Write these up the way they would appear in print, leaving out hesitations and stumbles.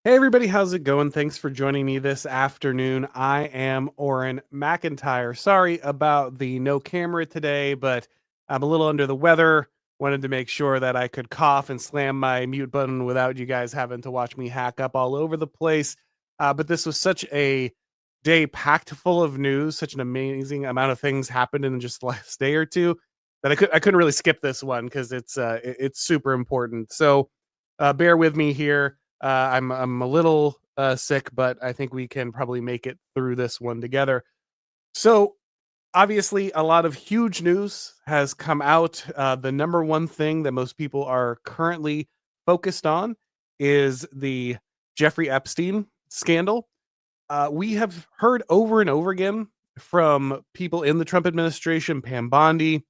Hey everybody, how's it going? Thanks for joining me this afternoon. I am Auron MacIntyre. Sorry about the no camera today, but I'm a little under the weather. Wanted to make sure that I could cough and slam my mute button without you guys having to watch me hack up all over the place. But this was such a day packed full of news, such an amazing amount of things happened in just the last day or two that I couldn't really skip this one because it's super important. So bear with me here. I'm a little sick, but I think we can probably make it through this one together. So obviously, a lot of huge news has come out. The number one thing that most people are currently focused on is the Jeffrey Epstein scandal. We have heard over and over again from people in the Trump administration, Pam Bondi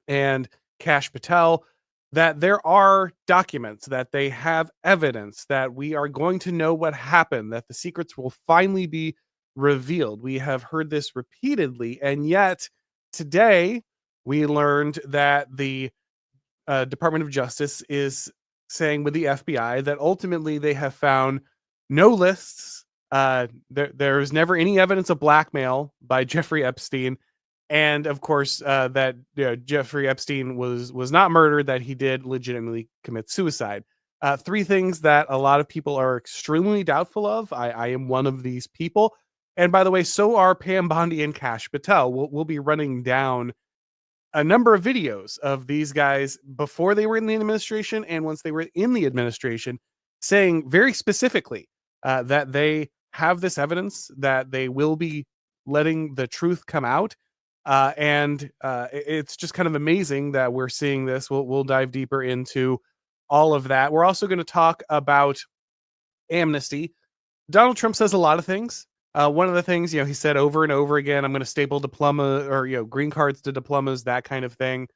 and Kash Patel, that there are documents, that they have evidence, that we are going to know what happened, that the secrets will finally be revealed. We have heard this repeatedly, and yet today we learned that the Department of Justice is saying with the FBI that ultimately they have found no lists. There is never any evidence of blackmail by Jeffrey Epstein, and of course that Jeffrey Epstein was not murdered; that he did legitimately commit suicide. Three things that a lot of people are extremely doubtful of. I am one of these people, and by the way, so are Pam Bondi and Kash Patel. We'll be running down a number of videos of these guys before they were in the administration and once they were in the administration, saying very specifically that they have this evidence, that they will be letting the truth come out. It's just kind of amazing that we're seeing this. We'll dive deeper into all of that. We're also going to talk about amnesty. Donald Trump says a lot of things. One of the things, he said over and over again, I'm going to staple diploma or, green cards to diplomas, that kind of thing.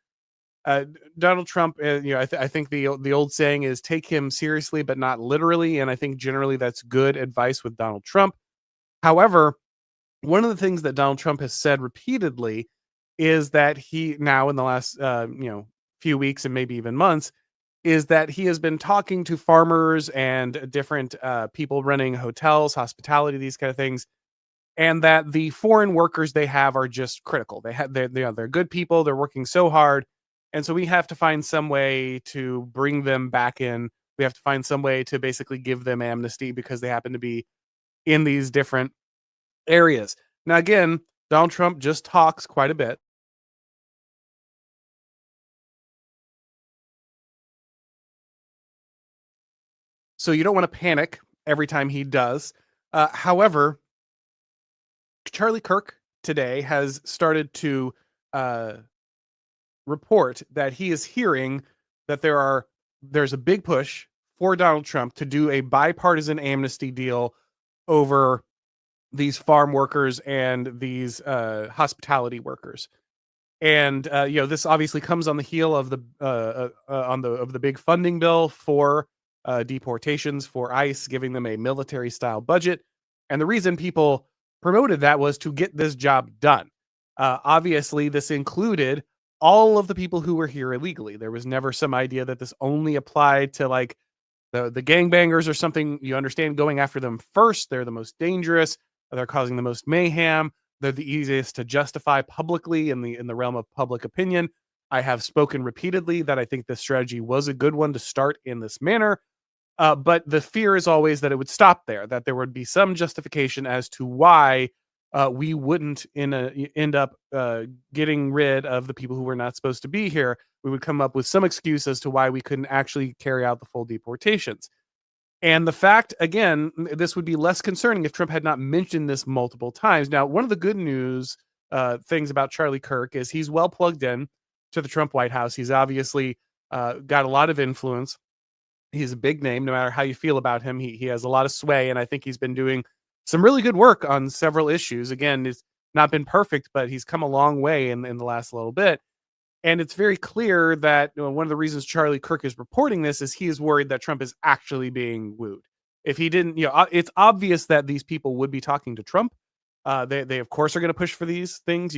Donald Trump, I think the old saying is take him seriously, but not literally. And I think generally that's good advice with Donald Trump. However, one of the things that Donald Trump has said repeatedly is that he now in the last, few weeks and maybe even months, is that he has been talking to farmers and different people running hotels, hospitality, these kind of things, and that the foreign workers they have are just critical. They're good people. They're working so hard, and so we have to find some way to bring them back in. We have to find some way to basically give them amnesty because they happen to be in these different areas. Now, again, Donald Trump just talks quite a bit. So you don't want to panic every time he does. However, Charlie Kirk today has started to uh, report that he is hearing that there's a big push for Donald Trump to do a bipartisan amnesty deal over these farm workers and these hospitality workers. And this obviously comes on the heel of the big funding bill for deportations for ICE, giving them a military style budget. And the reason people promoted that was to get this job done. Obviously, this included all of the people who were here illegally. There was never some idea that this only applied to like the gangbangers or something. You understand, going after them first. They're the most dangerous. They're causing the most mayhem. They're the easiest to justify publicly in the realm of public opinion. I have spoken repeatedly that I think this strategy was a good one to start in this manner. But the fear is always that it would stop there, that there would be some justification as to why we wouldn't end up getting rid of the people who were not supposed to be here. We would come up with some excuse as to why we couldn't actually carry out the full deportations. And the fact, again, this would be less concerning if Trump had not mentioned this multiple times. Now, one of the good news things about Charlie Kirk is he's well plugged in to the Trump White House. He's obviously got a lot of influence. He's a big name, no matter how you feel about him. He has a lot of sway, and I think he's been doing some really good work on several issues. Again, it's not been perfect, but he's come a long way in the last little bit. And it's very clear that one of the reasons Charlie Kirk is reporting this is he is worried that Trump is actually being wooed. If he didn't, it's obvious that these people would be talking to Trump. They of course are going to push for these things.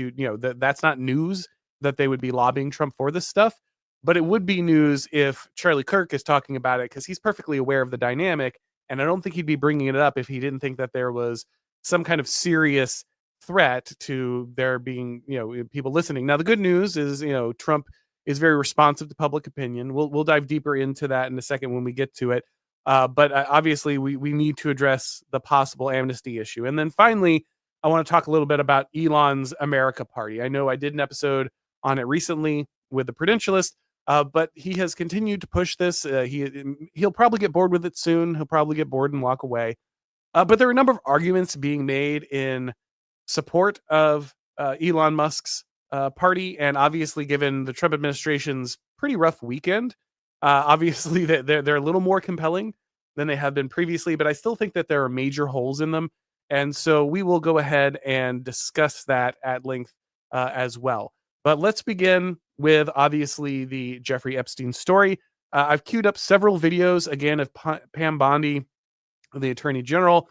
That's not news that they would be lobbying Trump for this stuff. But it would be news if Charlie Kirk is talking about it because he's perfectly aware of the dynamic And I don't think he'd be bringing it up if he didn't think that there was some kind of serious threat to there being, people listening. Now, the good news is, Trump is very responsive to public opinion. We'll dive deeper into that in a second when we get to it. But obviously, we need to address the possible amnesty issue. And then finally, I want to talk a little bit about Elon's America Party. I know I did an episode on it recently with the Prudentialist, but he has continued to push this. He'll probably get bored with it soon. He'll probably get bored and walk away. But there are a number of arguments being made in support of Elon Musk's party, and obviously, given the Trump administration's pretty rough weekend, obviously they're a little more compelling than they have been previously. But I still think that there are major holes in them, and so we will go ahead and discuss that at length as well. But let's begin with obviously the Jeffrey Epstein story. I've queued up several videos again of Pam Bondi, the Attorney General,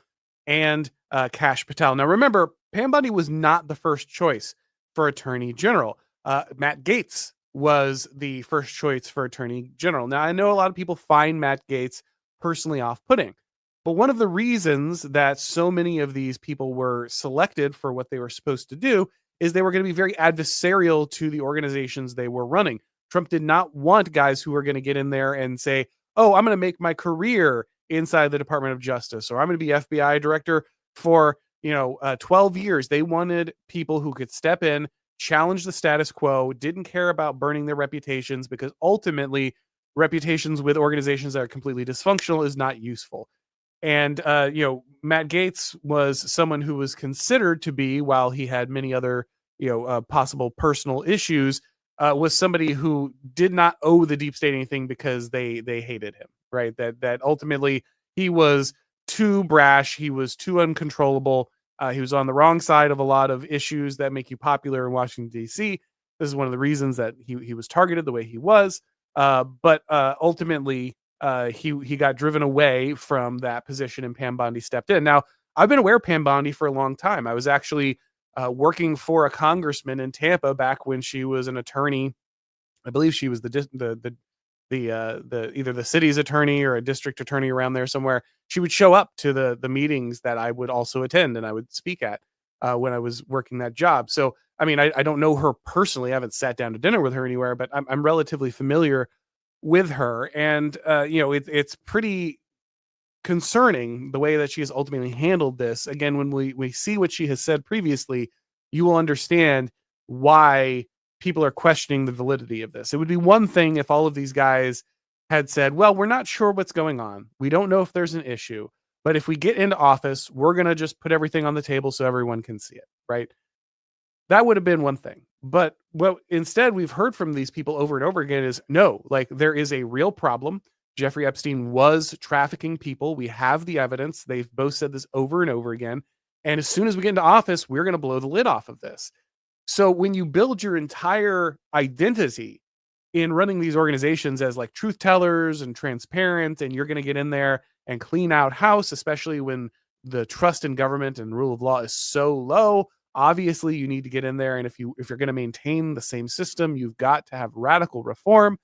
and Kash Patel. Now, remember, Pam Bondi was not the first choice for Attorney General. Matt Gaetz was the first choice for Attorney General. Now, I know a lot of people find Matt Gaetz personally off-putting, but one of the reasons that so many of these people were selected for what they were supposed to do is they were going to be very adversarial to the organizations they were running. Trump did not want guys who were going to get in there and say, oh, I'm going to make my career inside the Department of Justice, or I'm going to be FBI director for 12 years. They wanted people who could step in, challenge the status quo, didn't care about burning their reputations, because ultimately reputations with organizations that are completely dysfunctional is not useful. And Matt Gaetz was someone who was considered to be, while he had many other possible personal issues, was somebody who did not owe the deep state anything because they hated him, right? That ultimately he was too brash, he was too uncontrollable, he was on the wrong side of a lot of issues that make you popular in Washington, D.C. This is one of the reasons that he was targeted the way he was. But ultimately, he got driven away from that position, and Pam Bondi stepped in. Now, I've been aware of Pam Bondi for a long time. I was actually working for a congressman in Tampa back when she was an attorney. I believe she was the either the city's attorney or a district attorney around there somewhere. She would show up to the meetings that I would also attend and I would speak at when I was working that job. So, I mean, I don't know her personally. I haven't sat down to dinner with her anywhere, but I'm relatively familiar with her. And, it's pretty concerning the way that she has ultimately handled this. Again, when we see what she has said previously, you will understand why people are questioning the validity of this. It would be one thing if all of these guys had said, well, we're not sure what's going on. We don't know if there's an issue, but if we get into office, we're going to just put everything on the table so everyone can see it, right? That would have been one thing. But what instead we've heard from these people over and over again is no, like there is a real problem. Jeffrey Epstein was trafficking people. We have the evidence. They've both said this over and over again. And as soon as we get into office, we're going to blow the lid off of this. So when you build your entire identity in running these organizations as like truth tellers and transparent, and you're going to get in there and clean out house, especially when the trust in government and rule of law is so low, obviously you need to get in there. And if you're going to maintain the same system, you've got to have radical reform.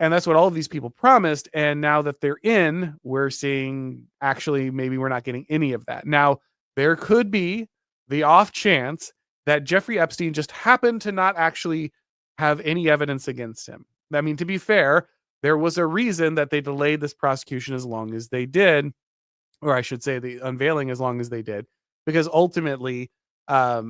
And that's what all of these people promised. And now that they're in, we're seeing actually maybe we're not getting any of that. Now, there could be the off chance that Jeffrey Epstein just happened to not actually have any evidence against him. I mean, to be fair, there was a reason that they delayed this prosecution as long as they did, or I should say the unveiling as long as they did, because ultimately a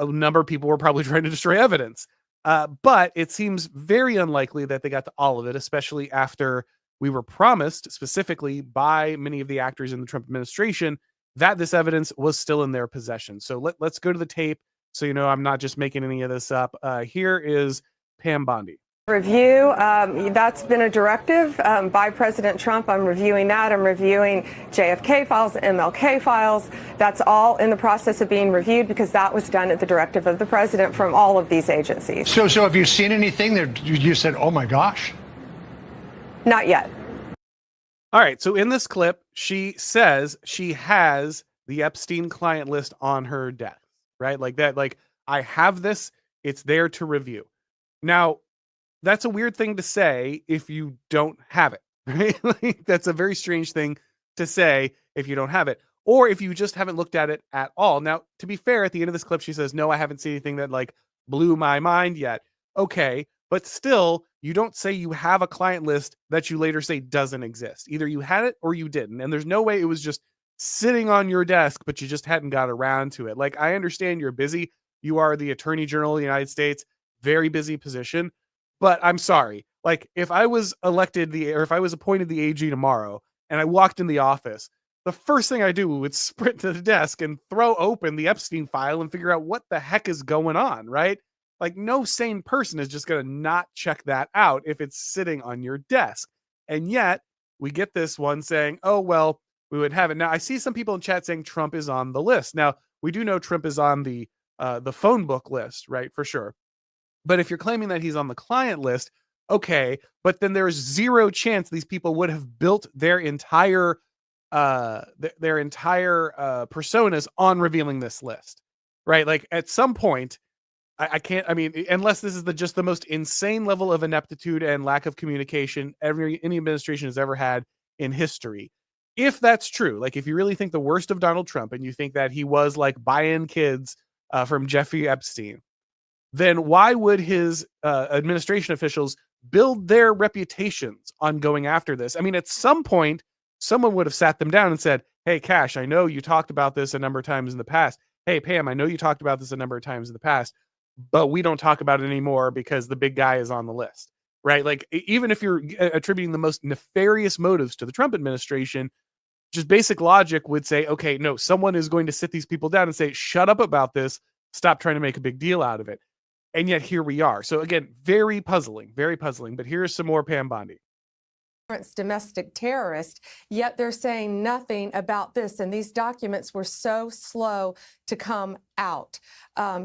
number of people were probably trying to destroy evidence. But it seems very unlikely that they got to all of it, especially after we were promised specifically by many of the actors in the Trump administration that this evidence was still in their possession. So let's go to the tape. So, I'm not just making any of this up. Here is Pam Bondi. Review, that's been a directive by President Trump. I'm reviewing that. I'm reviewing JFK files, MLK files. That's all in the process of being reviewed because that was done at the directive of the president from all of these agencies. So have you seen anything that you said, oh my gosh? Not yet. All right. So in this clip, she says she has the Epstein client list on her desk, right? Like that, like I have this, it's there to review. Now, that's a weird thing to say if you don't have it, right? Like, that's a very strange thing to say if you don't have it, or if you just haven't looked at it at all. Now, to be fair, at the end of this clip, she says, no, I haven't seen anything that like blew my mind yet. Okay. But still, you don't say you have a client list that you later say doesn't exist. Either you had it or you didn't. And there's no way it was just sitting on your desk, but you just hadn't got around to it. Like, I understand you're busy. You are the Attorney General of the United States, very busy position. But I'm sorry. Like, if I was if I was appointed the AG tomorrow and I walked in the office, the first thing I do would sprint to the desk and throw open the Epstein file and figure out what the heck is going on, right? Like, no sane person is just going to not check that out if it's sitting on your desk. And yet we get this one saying, oh, well, we would have it. Now, I see some people in chat saying Trump is on the list. Now, we do know Trump is on the phone book list, right? For sure. But if you're claiming that he's on the client list, okay, but then there's zero chance these people would have built their entire personas on revealing this list, right? Like, at some point, I can't, I mean, unless this is just the most insane level of ineptitude and lack of communication any administration has ever had in history. If that's true, like if you really think the worst of Donald Trump and you think that he was like buying kids from Jeffrey Epstein, then why would his administration officials build their reputations on going after this? I mean, at some point, someone would have sat them down and said, hey, Cash, I know you talked about this a number of times in the past. Hey, Pam, I know you talked about this a number of times in the past, but we don't talk about it anymore because the big guy is on the list, right? Like, even if you're attributing the most nefarious motives to the Trump administration, just basic logic would say, okay, no, someone is going to sit these people down and say, shut up about this. Stop trying to make a big deal out of it. And yet here we are. So again, very puzzling, but here's some more Pam Bondi. Domestic terrorist, yet they're saying nothing about this. And these documents were so slow to come out.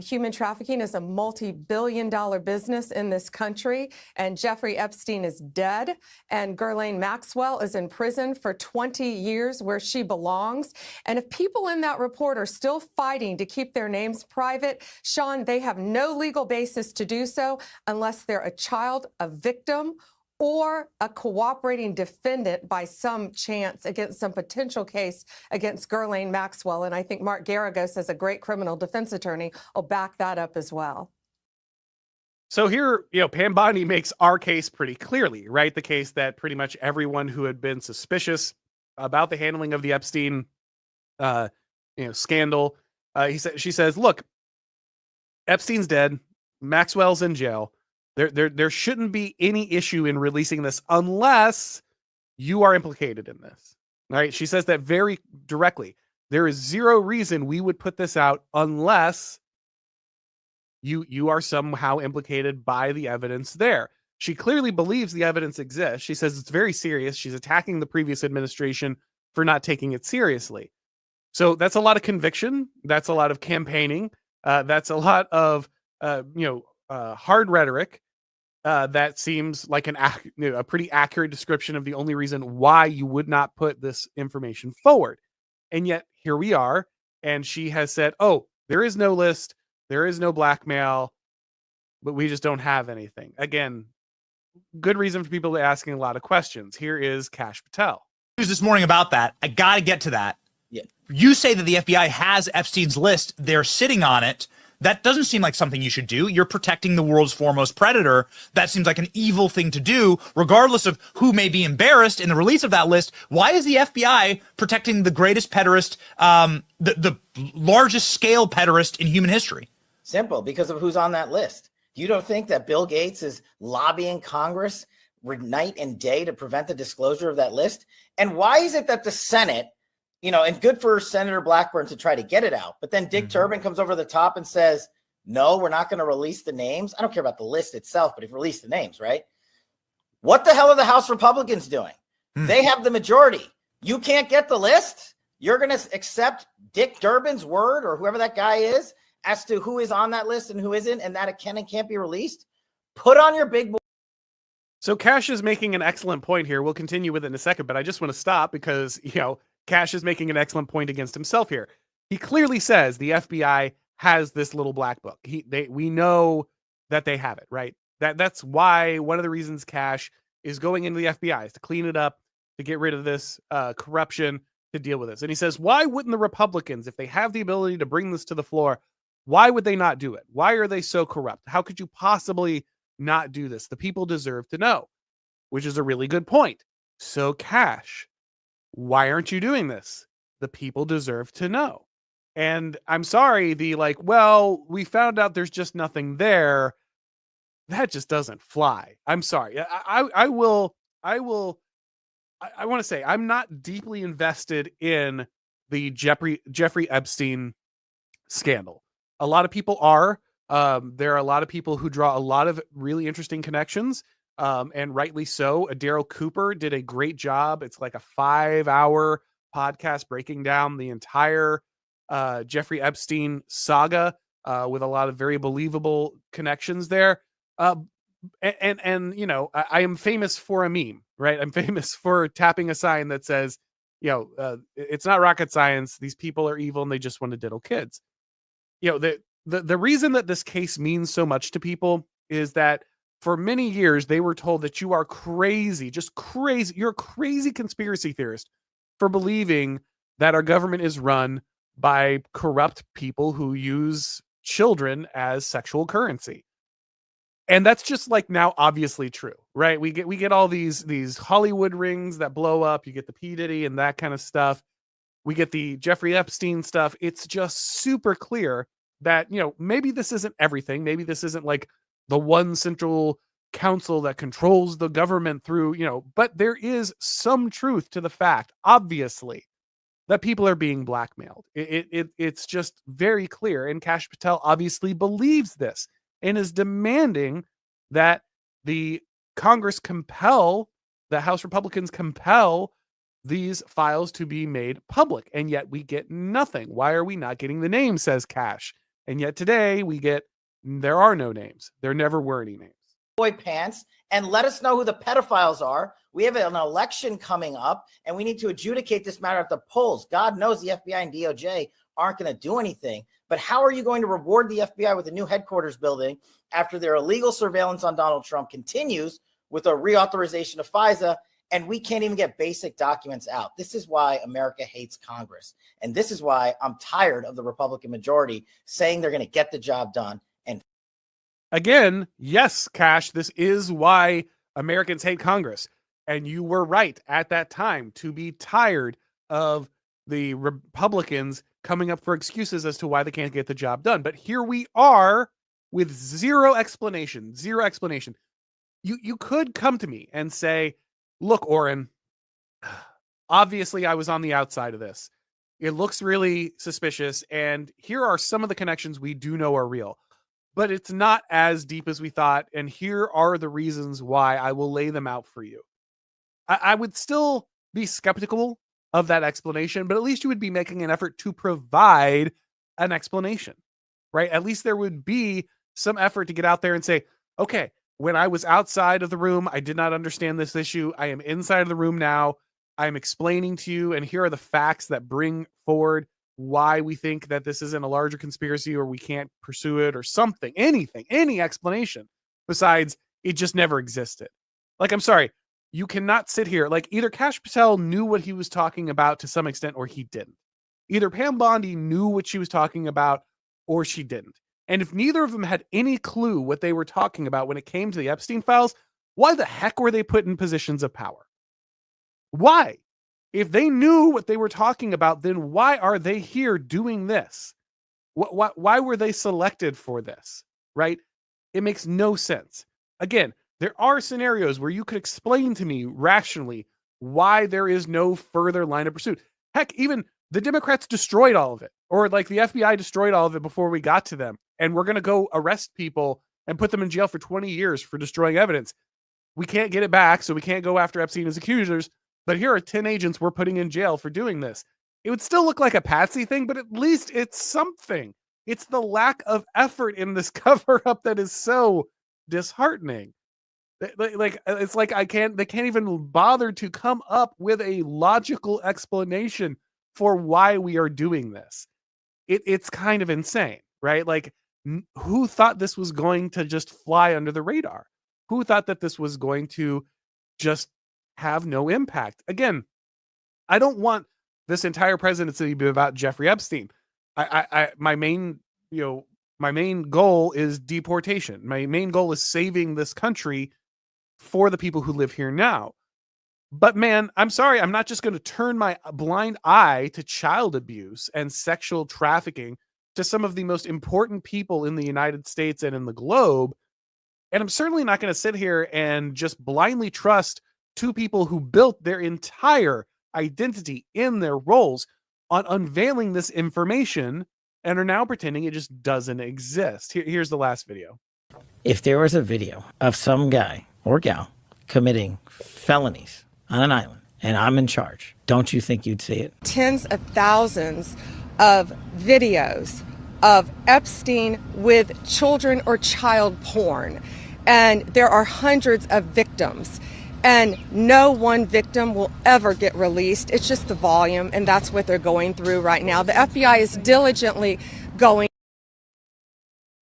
Human trafficking is a multi-billion-dollar business in this country, and Jeffrey Epstein is dead, and Ghislaine Maxwell is in prison for 20 years where she belongs. And if people in that report are still fighting to keep their names private, Sean, they have no legal basis to do so unless they're a child, a victim, or a cooperating defendant by some chance against some potential case against Ghislaine Maxwell. And I think Mark Garagos, as a great criminal defense attorney, will back that up as well. So here, Pam Bondi makes our case pretty clearly, right? The case that pretty much everyone who had been suspicious about the handling of the Epstein, scandal, she says, look, Epstein's dead. Maxwell's in jail. There shouldn't be any issue in releasing this unless you are implicated in this. All right. She says that very directly. There is zero reason we would put this out unless you are somehow implicated by the evidence there. She clearly believes the evidence exists. She says it's very serious. She's attacking the previous administration for not taking it seriously. So that's a lot of conviction. That's a lot of campaigning. That's a lot of, hard rhetoric. That seems like a pretty accurate description of the only reason why you would not put this information forward. And yet here we are. And she has said, oh, there is no list. There is no blackmail, but we just don't have anything. Again, good reason for people to asking a lot of questions. Here is Kash Patel. News this morning about that. I got to get to that. Yeah. You say that the FBI has Epstein's list. They're sitting on it. That doesn't seem like something you should do. You're protecting the world's foremost predator. That seems like an evil thing to do, regardless of who may be embarrassed in the release of that list. Why is the FBI protecting the greatest pederast, the largest scale pederast in human history? Simple, because of who's on that list. You don't think that Bill Gates is lobbying Congress night and day to prevent the disclosure of that list? And why is it that the Senate, and good for Senator Blackburn to try to get it out, but then Dick Durbin comes over the top and says, no, we're not going to release the names. I don't care about the list itself, but if you release the names, right? What the hell are the House Republicans doing? They have the majority. You can't get the list. You're going to accept Dick Durbin's word or whoever that guy is as to who is on that list and who isn't, and that it can and can't be released. Put on your big boy. So Kash is making an excellent point here. We'll continue with it in a second, but I just want to stop because, Kash is making an excellent point against himself here. He clearly says the FBI has this little black book. We know that they have it, right? That's why one of the reasons Kash is going into the FBI is to clean it up, to get rid of this corruption, to deal with this. And he says, why wouldn't the Republicans, if they have the ability to bring this to the floor, why would they not do it? Why are they so corrupt? How could you possibly not do this? The people deserve to know, which is a really good point. So, Cash, why aren't you doing this? The people deserve to know. And I'm sorry, the like, well, we found out there's just nothing there. That just doesn't fly. I'm sorry. I want to say I'm not deeply invested in the Jeffrey Epstein scandal. A lot of people are. There are a lot of people who draw a lot of really interesting connections, and rightly so. Daryl Cooper did a great job. It's like a 5-hour podcast breaking down the entire Jeffrey Epstein saga with a lot of very believable connections there. And you know, I am famous for a meme, right? I'm famous for tapping a sign that says, you know, it's not rocket science. These people are evil and they just want to diddle kids. You know, the reason that this case means so much to people is that for many years they were told that you are crazy, just crazy. You're a crazy conspiracy theorist for believing that our government is run by corrupt people who use children as sexual currency. And that's just like now obviously true, right? We get all these Hollywood rings that blow up. You get the P. Diddy and that kind of stuff. We get the Jeffrey Epstein stuff. It's just super clear that, you know, maybe this isn't everything. Maybe this isn't like the one central council that controls the government through, you know, but there is some truth to the fact, obviously, that people are being blackmailed. It's just very clear. And Kash Patel obviously believes this and is demanding that the Congress compel, the House Republicans compel these files to be made public. And yet we get nothing. Why are we not getting the names, says Kash. And yet today we get, there are no names. There never were any names. Boy pants, and let us know who the pedophiles are. We have an election coming up, and we need to adjudicate this matter at the polls. God knows the FBI and DOJ aren't going to do anything. But how are you going to reward the FBI with a new headquarters building after their illegal surveillance on Donald Trump continues with a reauthorization of FISA, and we can't even get basic documents out? This is why America hates Congress. And this is why I'm tired of the Republican majority saying they're going to get the job done. And again, yes, Kash, this is why Americans hate Congress. And you were right at that time to be tired of the Republicans coming up for excuses as to why they can't get the job done. But here we are with zero explanation. You could come to me and say, look, Auron, obviously I was on the outside of this. It looks really suspicious. And here are some of the connections we do know are real. But it's not as deep as we thought. And here are the reasons why. I will lay them out for you. I would still be skeptical of that explanation, but at least you would be making an effort to provide an explanation, right? At least there would be some effort to get out there and say, okay, when I was outside of the room, I did not understand this issue. I am inside of the room now. I'm explaining to you, and here are the facts that bring forward why we think that this isn't a larger conspiracy or we can't pursue it or something, anything, any explanation besides it just never existed. Like, I'm sorry, you cannot sit here. Like, either Kash Patel knew what he was talking about to some extent or he didn't. Either Pam Bondi knew what she was talking about or she didn't. And if neither of them had any clue what they were talking about when it came to the Epstein files, why the heck were they put in positions of power? Why? If they knew what they were talking about, then why are they here doing this? Why were they selected for this? Right? It makes no sense. Again, there are scenarios where you could explain to me rationally why there is no further line of pursuit. Heck, even the Democrats destroyed all of it, or like the FBI destroyed all of it before we got to them. And we're going to go arrest people and put them in jail for 20 years for destroying evidence. We can't get it back, so we can't go after Epstein as accusers. But here are 10 agents we're putting in jail for doing this. It would still look like a patsy thing, but at least it's something. It's the lack of effort in this cover up that is so disheartening. Like, it's like they can't even bother to come up with a logical explanation for why we are doing this. It's kind of insane, right? Like, who thought this was going to just fly under the radar? Who thought that this was going to just have no impact. Again, I don't want this entire presidency to be about Jeffrey Epstein. My main goal is deportation. My main goal is saving this country for the people who live here now. But man, I'm sorry, I'm not just going to turn my blind eye to child abuse and sexual trafficking to some of the most important people in the United States and in the globe. And I'm certainly not going to sit here and just blindly trust two people who built their entire identity in their roles on unveiling this information and are now pretending it just doesn't exist. Here's the last video. If there was a video of some guy or gal committing felonies on an island and I'm in charge, don't you think you'd see it? Tens of thousands of videos of Epstein with children or child porn. And there are hundreds of victims. And no one victim will ever get released. It's just the volume, and that's what they're going through right now. The FBI is diligently going.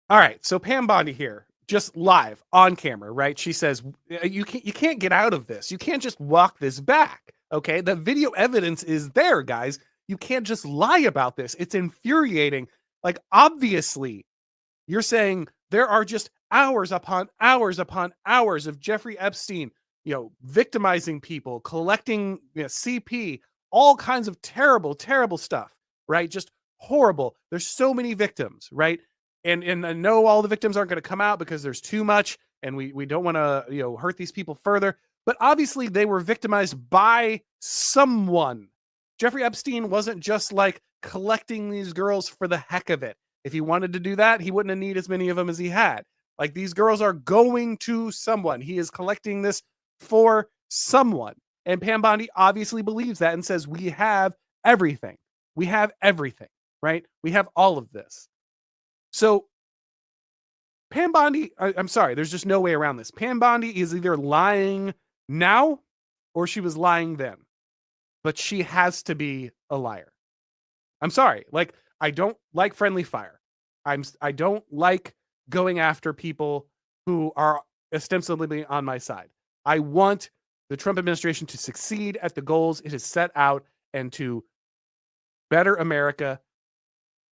All right, so Pam Bondi here, just live on camera, right? She says, you can't get out of this. You can't just walk this back, okay? The video evidence is there, guys. You can't just lie about this. It's infuriating. Like, obviously, you're saying there are just hours upon hours upon hours of Jeffrey Epstein, victimizing people, collecting CP, all kinds of terrible, terrible stuff, right? Just horrible. There's so many victims, right? And I know all the victims aren't going to come out because there's too much, and we don't want to hurt these people further. But obviously, they were victimized by someone. Jeffrey Epstein wasn't just like collecting these girls for the heck of it. If he wanted to do that, he wouldn't have needed as many of them as he had. Like, these girls are going to someone. He is collecting this for someone. And Pam Bondi obviously believes that and says, we have everything. We have everything, right? We have all of this. So Pam Bondi, I'm sorry, there's just no way around this. Pam Bondi is either lying now or she was lying then. But she has to be a liar. I'm sorry. Like, I don't like friendly fire. I don't like going after people who are ostensibly on my side. I want the Trump administration to succeed at the goals it has set out and to better America.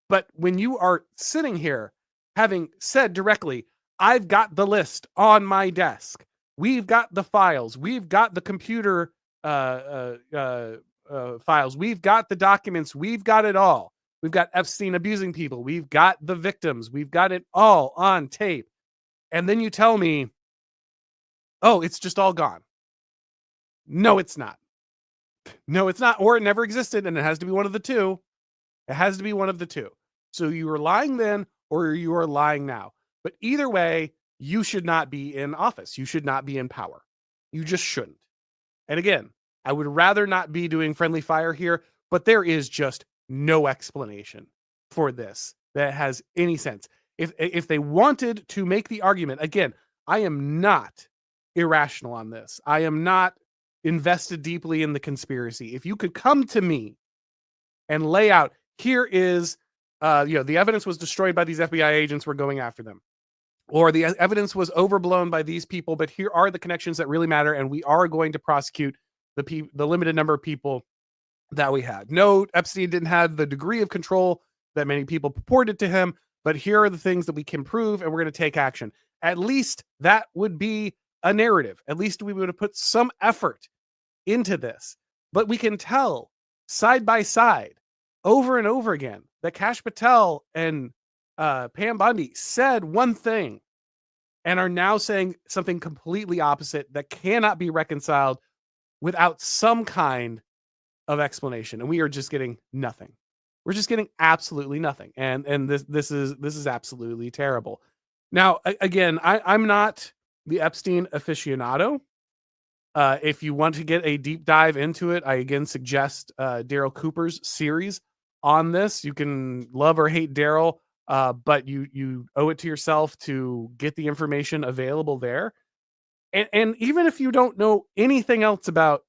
But when you are sitting here having said directly, I've got the list on my desk. We've got the files. We've got the computer files. We've got the documents. We've got it all. We've got Epstein abusing people. We've got the victims. We've got it all on tape. And then you tell me, oh, it's just all gone. No, it's not. No, it's not. Or it never existed, and it has to be one of the two. It has to be one of the two. So you were lying then, or you are lying now. But either way, you should not be in office. You should not be in power. You just shouldn't. And again, I would rather not be doing friendly fire here, but there is just no explanation for this that has any sense. If they wanted to make the argument, again, I am not irrational on this. I am not invested deeply in the conspiracy. If you could come to me and lay out, here is, the evidence was destroyed by these FBI agents, we're going after them. Or the evidence was overblown by these people, but here are the connections that really matter, and we are going to prosecute the limited number of people that we had. No, Epstein didn't have the degree of control that many people purported to him, but here are the things that we can prove, and we're going to take action. At least that would be a narrative. At least we would have put some effort into this. But we can tell side by side, over and over again, that Kash Patel and Pam Bondi said one thing and are now saying something completely opposite that cannot be reconciled without some kind of explanation. And we are just getting nothing. We're just getting absolutely nothing. And this is absolutely terrible. Now, again, I'm not the Epstein aficionado. If you want to get a deep dive into it, I again suggest Daryl Cooper's series on this. You can love or hate Daryl, but you owe it to yourself to get the information available there. And even if you don't know anything else about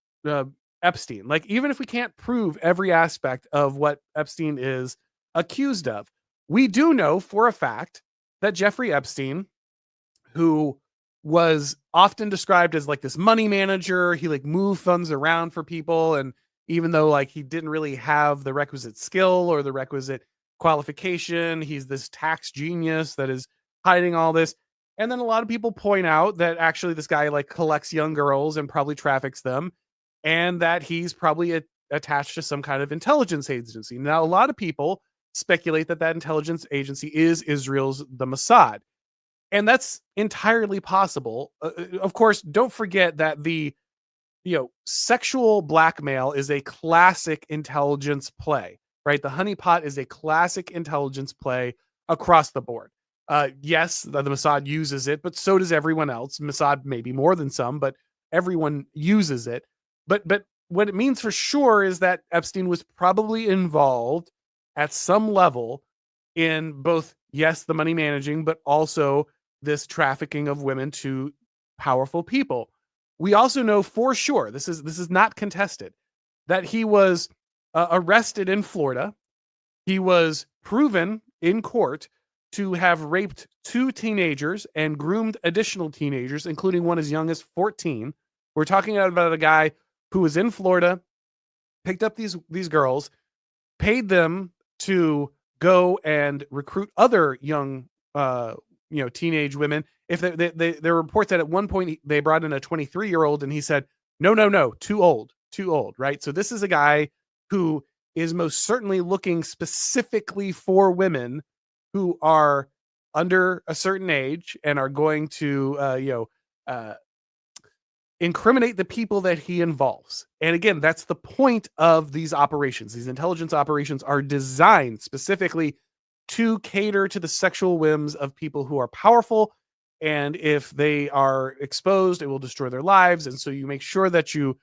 Epstein, like even if we can't prove every aspect of what Epstein is accused of, we do know for a fact that Jeffrey Epstein, who was often described as like this money manager. He like moved funds around for people. And even though like he didn't really have the requisite skill or the requisite qualification, he's this tax genius that is hiding all this. And then a lot of people point out that actually this guy like collects young girls and probably traffics them, and that he's probably attached to some kind of intelligence agency. Now, a lot of people speculate that that intelligence agency is Israel's the Mossad. And that's entirely possible. Of course, don't forget that the sexual blackmail is a classic intelligence play, right? The honeypot is a classic intelligence play across the board. Yes, the Mossad uses it, but so does everyone else. Mossad maybe more than some, but everyone uses it. But what it means for sure is that Epstein was probably involved at some level in both, yes, the money managing, but also this trafficking of women to powerful people. We also know for sure, this is not contested, that he was arrested in Florida. He was proven in court to have raped 2 teenagers and groomed additional teenagers, including one as young as 14. We're talking about a guy who was in Florida, picked up these girls, paid them to go and recruit other young teenage women. If there are reports that at one point they brought in a 23-year-old and he said, no, too old, right? So this is a guy who is most certainly looking specifically for women who are under a certain age and are going to, incriminate the people that he involves. And again, that's the point of these operations. These intelligence operations are designed specifically to cater to the sexual whims of people who are powerful. And if they are exposed, it will destroy their lives. And so you make sure that you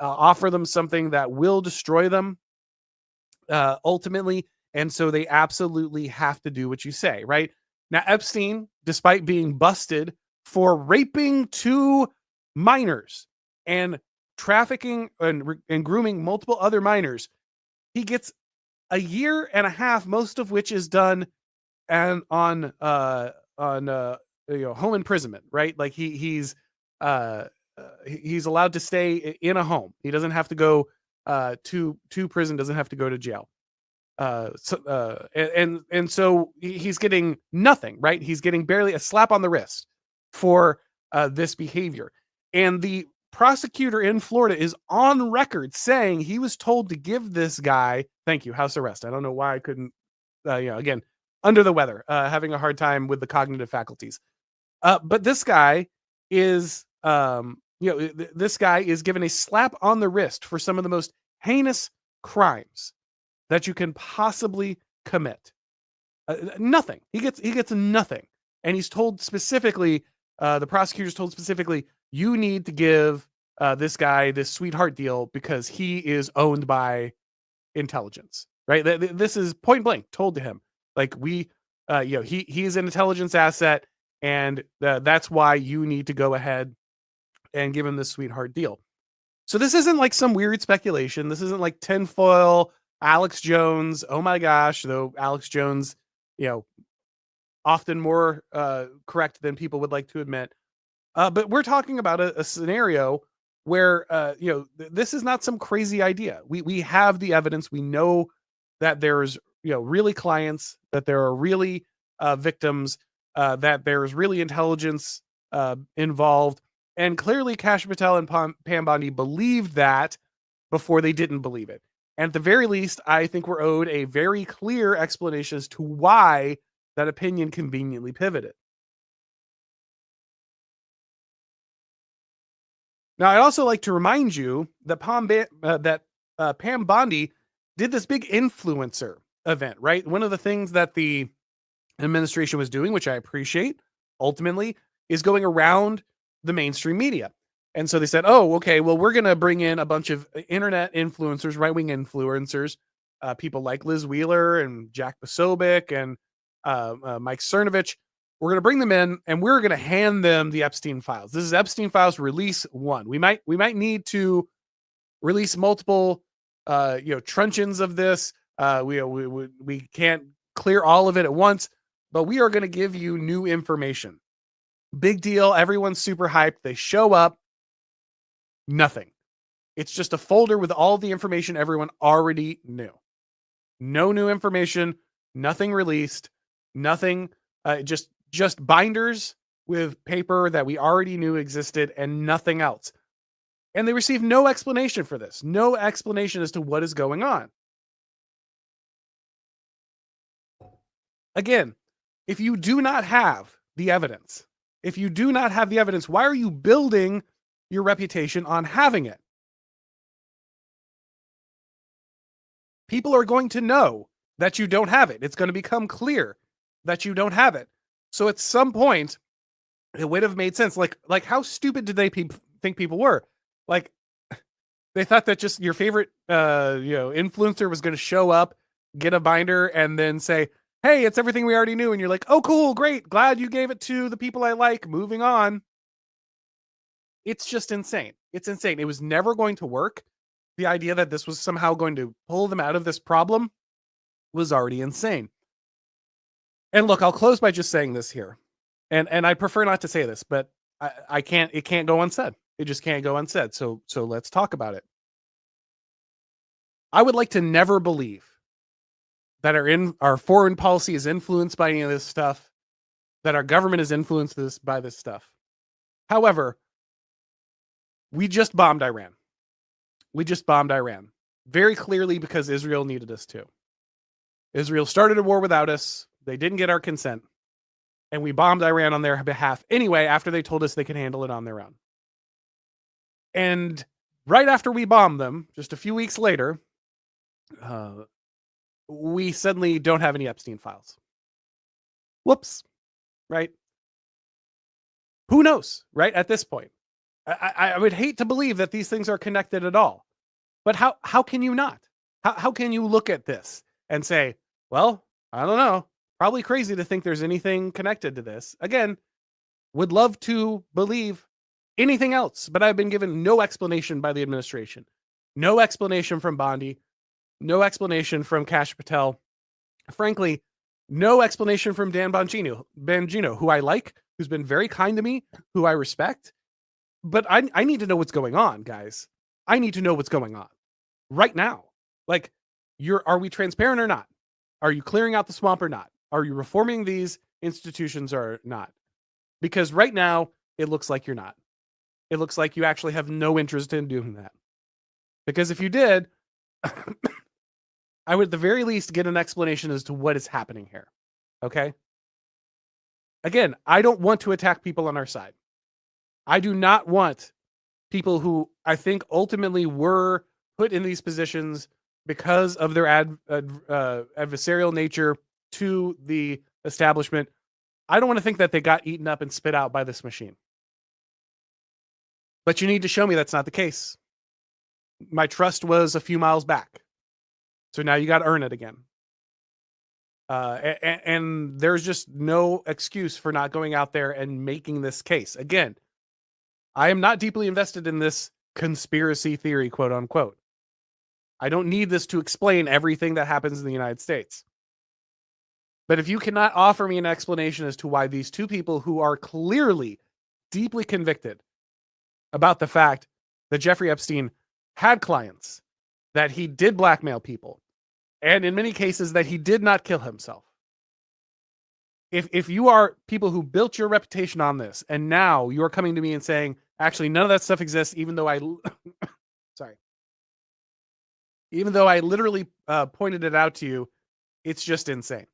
offer them something that will destroy them ultimately. And so they absolutely have to do what you say, right? Now, Epstein, despite being busted for raping 2 minors and trafficking and grooming multiple other minors, he gets a year and a half, most of which is done and on home imprisonment, right? Like he's allowed to stay in a home. He doesn't have to go to prison, doesn't have to go to jail. So he's getting nothing, right? He's getting barely a slap on the wrist for this behavior. And the prosecutor in Florida is on record saying he was told to give this guy, thank you, house arrest. I don't know why I couldn't, again, under the weather, having a hard time with the cognitive faculties. But this guy is, this guy is given a slap on the wrist for some of the most heinous crimes that you can possibly commit. Nothing. He gets nothing. And he's told specifically, the prosecutor's told specifically, you need to give this guy this sweetheart deal because he is owned by intelligence, right? This is point blank told to him. Like he's an intelligence asset, and that's why you need to go ahead and give him this sweetheart deal. So this isn't like some weird speculation. This isn't like tinfoil, Alex Jones. Oh my gosh, though Alex Jones, often more correct than people would like to admit. But we're talking about a scenario where, this is not some crazy idea. We have the evidence. We know that there's, really clients, that there are really victims, that there's really intelligence involved. And clearly Kash Patel and Pam Bondi believed that before they didn't believe it. And at the very least, I think we're owed a very clear explanation as to why that opinion conveniently pivoted. Now, I'd also like to remind you that Pam Bondi did this big influencer event, right? One of the things that the administration was doing, which I appreciate, ultimately, is going around the mainstream media. And so they said, oh, okay, well, we're going to bring in a bunch of internet influencers, right-wing influencers, people like Liz Wheeler and Jack Posobiec and Mike Cernovich. We're going to bring them in and we're going to hand them the Epstein files. This is Epstein files release 1. We might need to release multiple, truncheons of this. We can't clear all of it at once, but we are going to give you new information. Big deal. Everyone's super hyped. They show up. Nothing. It's just a folder with all the information everyone already knew. No new information, nothing released, nothing, just binders with paper that we already knew existed and nothing else. And they received no explanation for this, no explanation as to what is going on. Again, if you do not have the evidence, why are you building your reputation on having it? People are going to know that you don't have it. It's going to become clear that you don't have it. So at some point, it would have made sense. Like how stupid did they think people were? Like, they thought that just your favorite, influencer was going to show up, get a binder, and then say, "Hey, it's everything we already knew." And you're like, "Oh, cool, great, glad you gave it to the people I like. Moving on." It's just insane. It's insane. It was never going to work. The idea that this was somehow going to pull them out of this problem was already insane. And look, I'll close by just saying this here. And I prefer not to say this, but I can't, it can't go unsaid. It just can't go unsaid. So let's talk about it. I would like to never believe that our foreign policy is influenced by any of this stuff, that our government is influenced by this stuff. However, we just bombed Iran. Very clearly because Israel needed us to. Israel started a war without us. They didn't get our consent. And we bombed Iran on their behalf anyway, after they told us they could handle it on their own. And right after we bombed them, just a few weeks later, we suddenly don't have any Epstein files. Whoops. Right? Who knows, right? At this point. I would hate to believe that these things are connected at all. But how can you not? How can you look at this and say, well, I don't know, probably crazy to think there's anything connected to this. Again, would love to believe anything else, but I've been given no explanation by the administration. No explanation from Bondi. No explanation from Kash Patel. Frankly, no explanation from Dan Bongino, who I like, who's been very kind to me, who I respect. But I need to know what's going on, guys. I need to know what's going on right now. Like, are we transparent or not? Are you clearing out the swamp or not? Are you reforming these institutions or not? Because right now, it looks like you're not. It looks like you actually have no interest in doing that. Because if you did, I would at the very least get an explanation as to what is happening here. Okay? Again, I don't want to attack people on our side. I do not want people who I think ultimately were put in these positions because of their adversarial nature to the establishment. I don't want to think that they got eaten up and spit out by this machine. But you need to show me that's not the case. My trust was a few miles back. So now you got to earn it again. And there's just no excuse for not going out there and making this case. Again, I am not deeply invested in this conspiracy theory, quote unquote. I don't need this to explain everything that happens in the United States. But if you cannot offer me an explanation as to why these two people who are clearly deeply convicted about the fact that Jeffrey Epstein had clients, that he did blackmail people, and in many cases that he did not kill himself. If you are people who built your reputation on this, and now you're coming to me and saying, actually, none of that stuff exists, even though I literally pointed it out to you, it's just insane.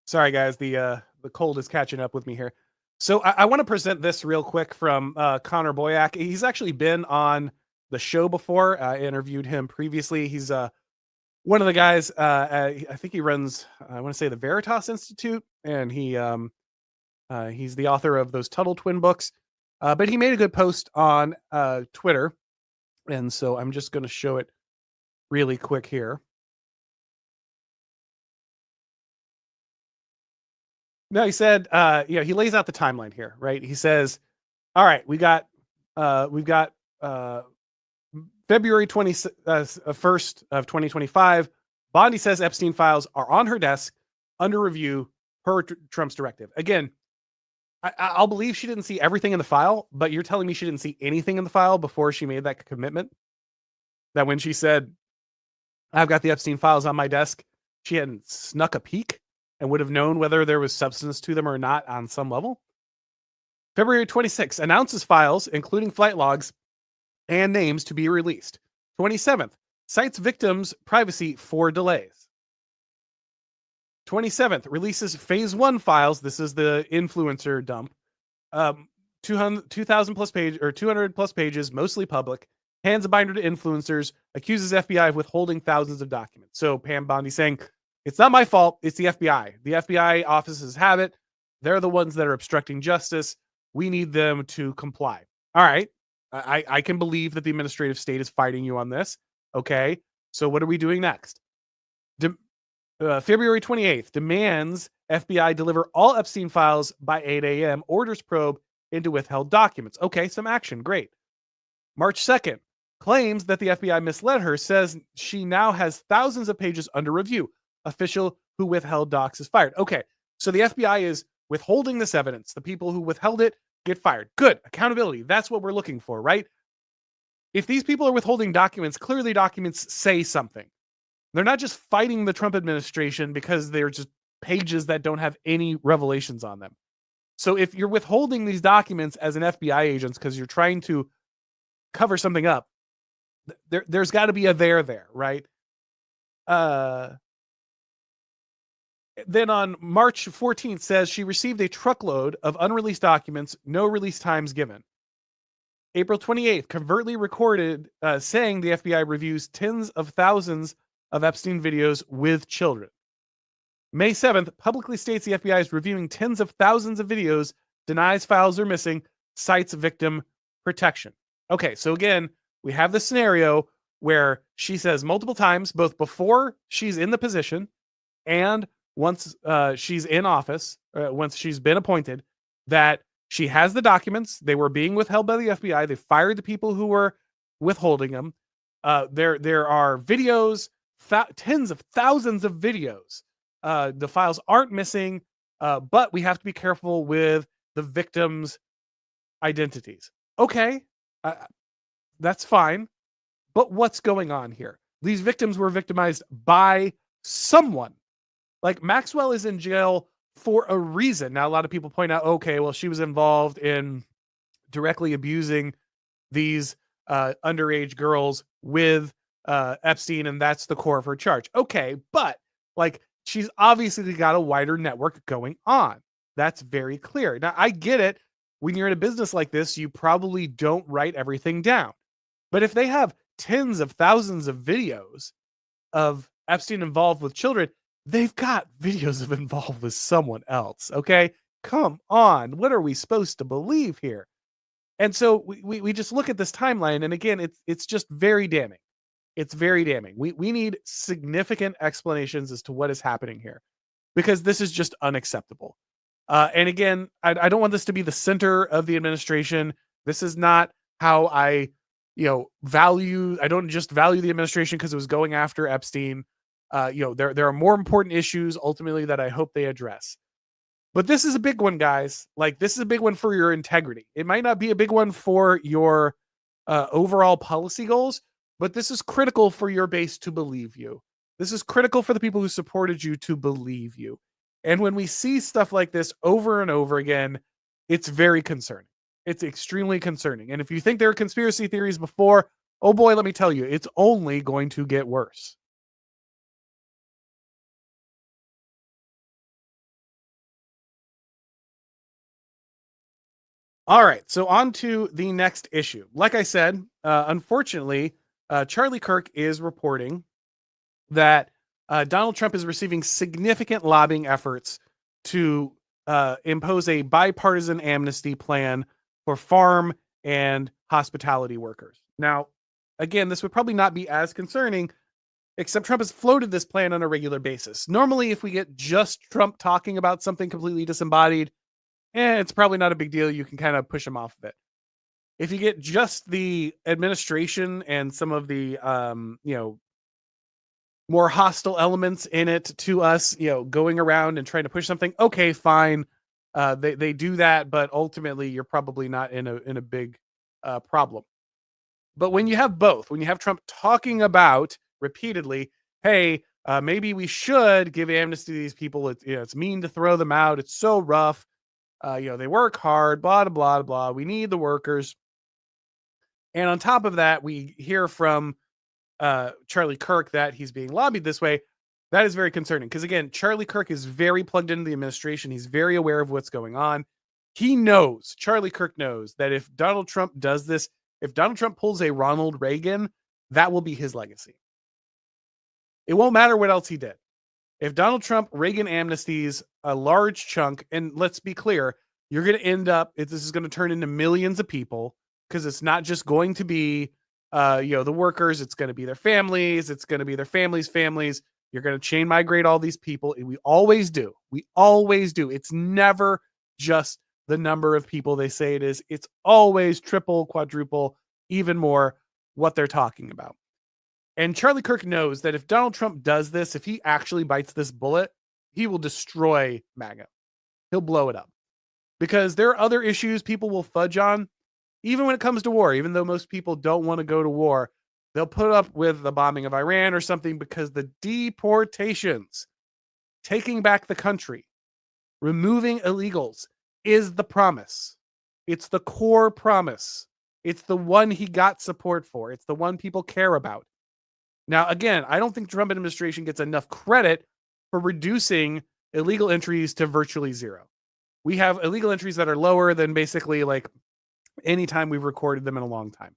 Sorry, guys, the cold is catching up with me here. So I want to present this real quick from Connor Boyack. He's actually been on the show before. I interviewed him previously. He's one of the guys, I think he runs, I want to say the Veritas Institute, and he's the author of those Tuttle Twin books. But he made a good post on Twitter, and so I'm just going to show it really quick here. No, he said, he lays out the timeline here, right? He says, all right, we've got February 1st of 2025, Bondi says Epstein files are on her desk under review per Trump's directive. Again, I'll believe she didn't see everything in the file, but you're telling me she didn't see anything in the file before she made that commitment? That when she said, I've got the Epstein files on my desk, she hadn't snuck a peek and would have known whether there was substance to them or not on some level? February 26th, announces files, including flight logs and names, to be released. 27th, cites victims' privacy for delays. 27th, releases phase 1 files. This is the influencer dump. 2,000 plus page or 200 plus pages, mostly public. Hands a binder to influencers. Accuses FBI of withholding thousands of documents. So Pam Bondi saying, it's not my fault. It's the FBI. The FBI offices have it. They're the ones that are obstructing justice. We need them to comply. All right. I can believe that the administrative state is fighting you on this. Okay. So what are we doing next? February 28th, demands FBI deliver all Epstein files by 8 a.m. Orders probe into withheld documents. Okay, some action. Great. March 2nd, claims that the FBI misled her, says she now has thousands of pages under review. Official who withheld docs is fired. Okay, so the FBI is withholding this evidence. The people who withheld it get fired. Good. Accountability. That's what we're looking for, right? If these people are withholding documents, clearly documents say something. They're not just fighting the Trump administration because they're just pages that don't have any revelations on them. So if you're withholding these documents as an FBI agent because you're trying to cover something up, there's got to be a there, right? Then on March 14th says she received a truckload of unreleased documents, no release times given. April 28th, covertly recorded saying the FBI reviews tens of thousands of Epstein videos with children. May 7th, publicly states the FBI is reviewing tens of thousands of videos, denies files are missing, cites victim protection. Okay, so again, we have the scenario where she says multiple times, both before she's in the position and once she's in office, once she's been appointed, that she has the documents. They were being withheld by the FBI. They fired the people who were withholding them. There are videos, tens of thousands of videos. The files aren't missing, but we have to be careful with the victims' identities. Okay, that's fine. But what's going on here? These victims were victimized by someone. Like, Maxwell is in jail for a reason. Now, a lot of people point out, okay, well, she was involved in directly abusing these underage girls with Epstein, and that's the core of her charge. Okay, but like, she's obviously got a wider network going on. That's very clear. Now, I get it. When you're in a business like this, you probably don't write everything down. But if they have tens of thousands of videos of Epstein involved with children, they've got videos of involved with someone else. Okay, come on. What are we supposed to believe here? And so we just look at this timeline, and again, it's just very damning. It's very damning. We need significant explanations as to what is happening here, because this is just unacceptable. And again, I don't want this to be the center of the administration. This is not how I value. I don't just value the administration because it was going after Epstein. There are more important issues ultimately that I hope they address. But this is a big one, guys. Like, this is a big one for your integrity. It might not be a big one for your overall policy goals, but this is critical for your base to believe you. This is critical for the people who supported you to believe you. And when we see stuff like this over and over again, it's very concerning. It's extremely concerning. And if you think there are conspiracy theories before, oh boy, let me tell you, it's only going to get worse. All right, so on to the next issue. Like I said, unfortunately, Charlie Kirk is reporting that Donald Trump is receiving significant lobbying efforts to impose a bipartisan amnesty plan for farm and hospitality workers. Now, again, this would probably not be as concerning, except Trump has floated this plan on a regular basis. Normally, if we get just Trump talking about something completely disembodied, it's probably not a big deal. You can kind of push him off of it. If you get just the administration and some of the, more hostile elements in it to us, going around and trying to push something, okay, fine. They do that, but ultimately you're probably not in a big problem. But when you have both, when you have Trump talking about repeatedly, hey, maybe we should give amnesty to these people. It's mean to throw them out. It's so rough. They work hard, blah, blah, blah, blah. We need the workers. And on top of that, we hear from Charlie Kirk that he's being lobbied this way. That is very concerning because, again, Charlie Kirk is very plugged into the administration. He's very aware of what's going on. Charlie Kirk knows that if Donald Trump does this, if Donald Trump pulls a Ronald Reagan, that will be his legacy. It won't matter what else he did. If Donald Trump Reagan amnesties a large chunk, and let's be clear, you're going to end up, this is going to turn into millions of people because it's not just going to be, the workers. It's going to be their families. It's going to be their families' families. You're going to chain migrate all these people. We always do. We always do. It's never just the number of people they say it is. It's always triple, quadruple, even more what they're talking about. And Charlie Kirk knows that if Donald Trump does this, if he actually bites this bullet, he will destroy MAGA. He'll blow it up. Because there are other issues people will fudge on, even when it comes to war. Even though most people don't want to go to war, they'll put up with the bombing of Iran or something because the deportations, taking back the country, removing illegals is the promise. It's the core promise. It's the one he got support for. It's the one people care about. Now, again, I don't think the Trump administration gets enough credit for reducing illegal entries to virtually zero. We have illegal entries that are lower than basically like any time we've recorded them in a long time.